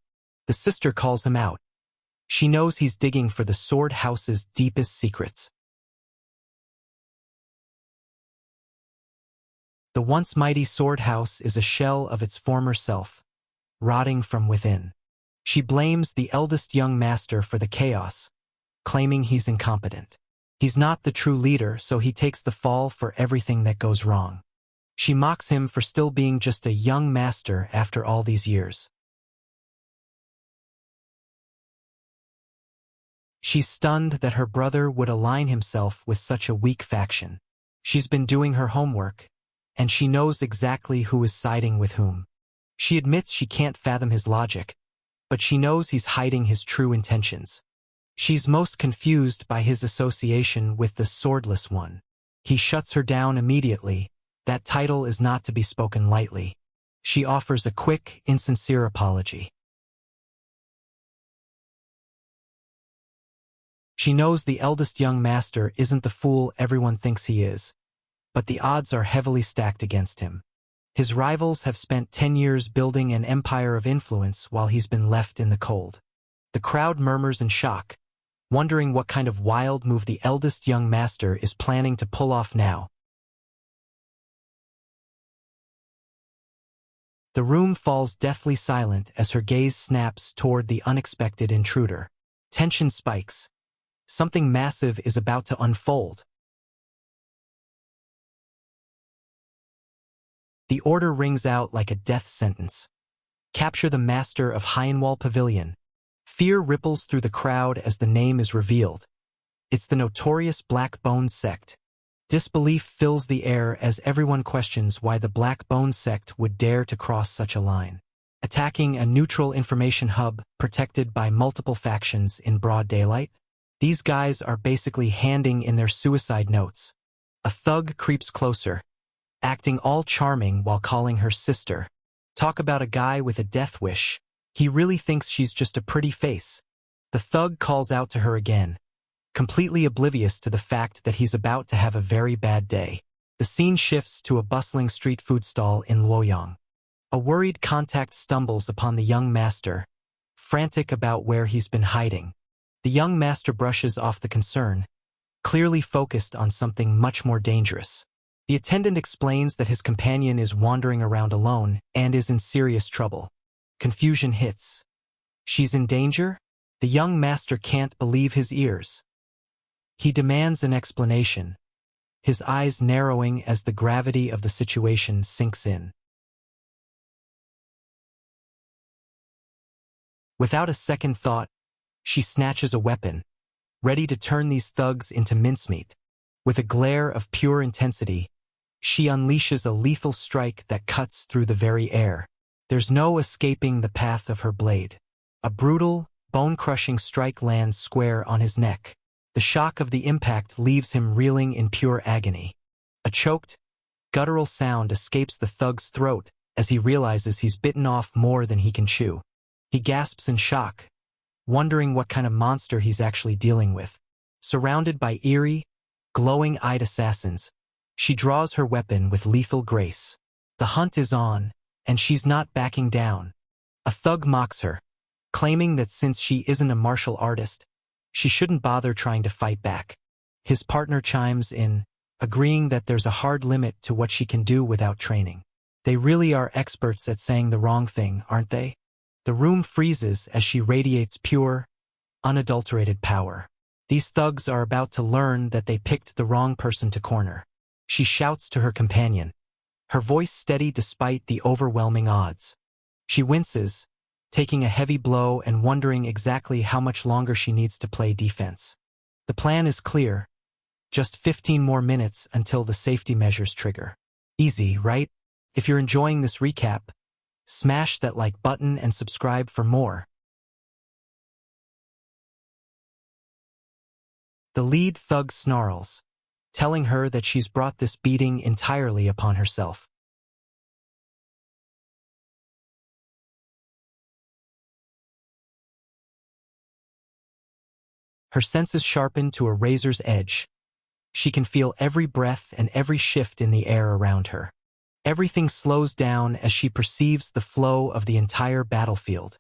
The sister calls him out. She knows he's digging for the sword house's deepest secrets. The once mighty sword house is a shell of its former self, rotting from within. She blames the eldest young master for the chaos, claiming he's incompetent. He's not the true leader, so he takes the fall for everything that goes wrong. She mocks him for still being just a young master after all these years. She's stunned that her brother would align himself with such a weak faction. She's been doing her homework, and she knows exactly who is siding with whom. She admits she can't fathom his logic, but she knows he's hiding his true intentions. She's most confused by his association with the Swordless One. He shuts her down immediately. That title is not to be spoken lightly. She offers a quick, insincere apology. She knows the eldest young master isn't the fool everyone thinks he is, but the odds are heavily stacked against him. His rivals have spent 10 years building an empire of influence while he's been left in the cold. The crowd murmurs in shock, wondering what kind of wild move the eldest young master is planning to pull off now. The room falls deathly silent as her gaze snaps toward the unexpected intruder. Tension spikes. Something massive is about to unfold. The order rings out like a death sentence. Capture the master of Haiyanwal Pavilion. Fear ripples through the crowd as the name is revealed. It's the notorious Black Bone sect. Disbelief fills the air as everyone questions why the Black Bone sect would dare to cross such a line. Attacking a neutral information hub protected by multiple factions in broad daylight? These guys are basically handing in their suicide notes. A thug creeps closer, acting all charming while calling her sister. Talk about a guy with a death wish. He really thinks she's just a pretty face. The thug calls out to her again, completely oblivious to the fact that he's about to have a very bad day. The scene shifts to a bustling street food stall in Luoyang. A worried contact stumbles upon the young master, frantic about where he's been hiding. The young master brushes off the concern, clearly focused on something much more dangerous. The attendant explains that his companion is wandering around alone and is in serious trouble. confusion hits. She's in danger? The young master can't believe his ears. He demands an explanation, his eyes narrowing as the gravity of the situation sinks in. Without a second thought, she snatches a weapon, ready to turn these thugs into mincemeat. With a glare of pure intensity, she unleashes a lethal strike that cuts through the very air. There's no escaping the path of her blade. A brutal, bone-crushing strike lands square on his neck. The shock of the impact leaves him reeling in pure agony. A choked, guttural sound escapes the thug's throat as he realizes he's bitten off more than he can chew. He gasps in shock, wondering what kind of monster he's actually dealing with. Surrounded by eerie, glowing-eyed assassins, she draws her weapon with lethal grace. The hunt is on, and she's not backing down. A thug mocks her, claiming that since she isn't a martial artist, she shouldn't bother trying to fight back. His partner chimes in, agreeing that there's a hard limit to what she can do without training. They really are experts at saying the wrong thing, aren't they? The room freezes as she radiates pure, unadulterated power. These thugs are about to learn that they picked the wrong person to corner. She shouts to her companion, her voice steady despite the overwhelming odds. She winces, taking a heavy blow and wondering exactly how much longer she needs to play defense. The plan is clear. Just 15 more minutes until the safety measures trigger. Easy, right? If you're enjoying this recap, smash that like button and subscribe for more. The lead thug snarls, telling her that she's brought this beating entirely upon herself. Her senses sharpen to a razor's edge. She can feel every breath and every shift in the air around her. Everything slows down as she perceives the flow of the entire battlefield.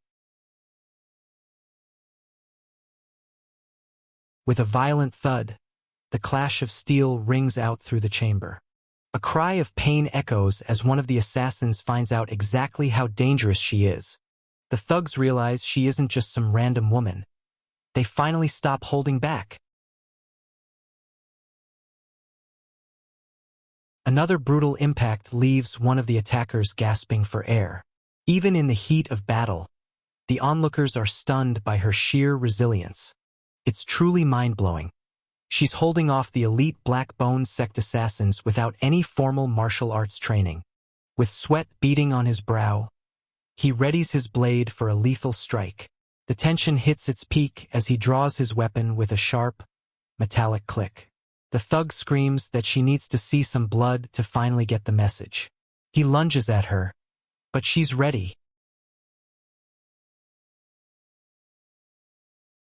With a violent thud, the clash of steel rings out through the chamber. A cry of pain echoes as one of the assassins finds out exactly how dangerous she is. The thugs realize she isn't just some random woman. They finally stop holding back. Another brutal impact leaves one of the attackers gasping for air. Even in the heat of battle, the onlookers are stunned by her sheer resilience. It's truly mind-blowing. She's holding off the elite Black Bone sect assassins without any formal martial arts training. With sweat beading on his brow, he readies his blade for a lethal strike. The tension hits its peak as he draws his weapon with a sharp, metallic click. The thug screams that she needs to see some blood to finally get the message. He lunges at her, but she's ready.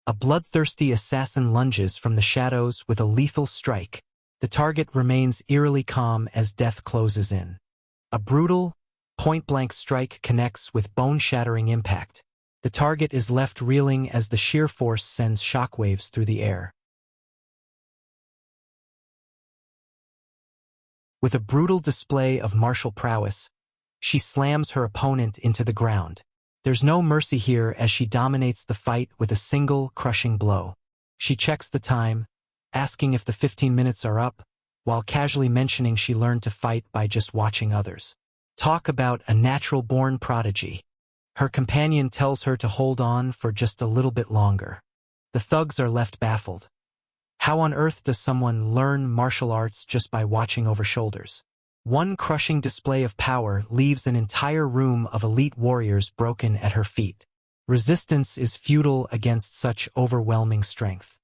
A bloodthirsty assassin lunges from the shadows with a lethal strike. The target remains eerily calm as death closes in. A brutal, point-blank strike connects with bone-shattering impact. The target is left reeling as the sheer force sends shockwaves through the air. With a brutal display of martial prowess, she slams her opponent into the ground. There's no mercy here as she dominates the fight with a single, crushing blow. She checks the time, asking if the 15 minutes are up, while casually mentioning she learned to fight by just watching others. Talk about a natural-born prodigy. Her companion tells her to hold on for just a little bit longer. The thugs are left baffled. How on earth does someone learn martial arts just by watching over shoulders? One crushing display of power leaves an entire room of elite warriors broken at her feet. Resistance is futile against such overwhelming strength.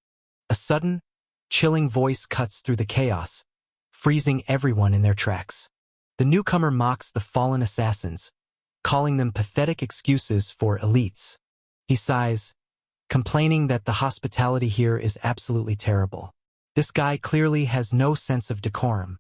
A sudden, chilling voice cuts through the chaos, freezing everyone in their tracks. The newcomer mocks the fallen assassins, calling them pathetic excuses for elites. He sighs, complaining that the hospitality here is absolutely terrible. This guy clearly has no sense of decorum.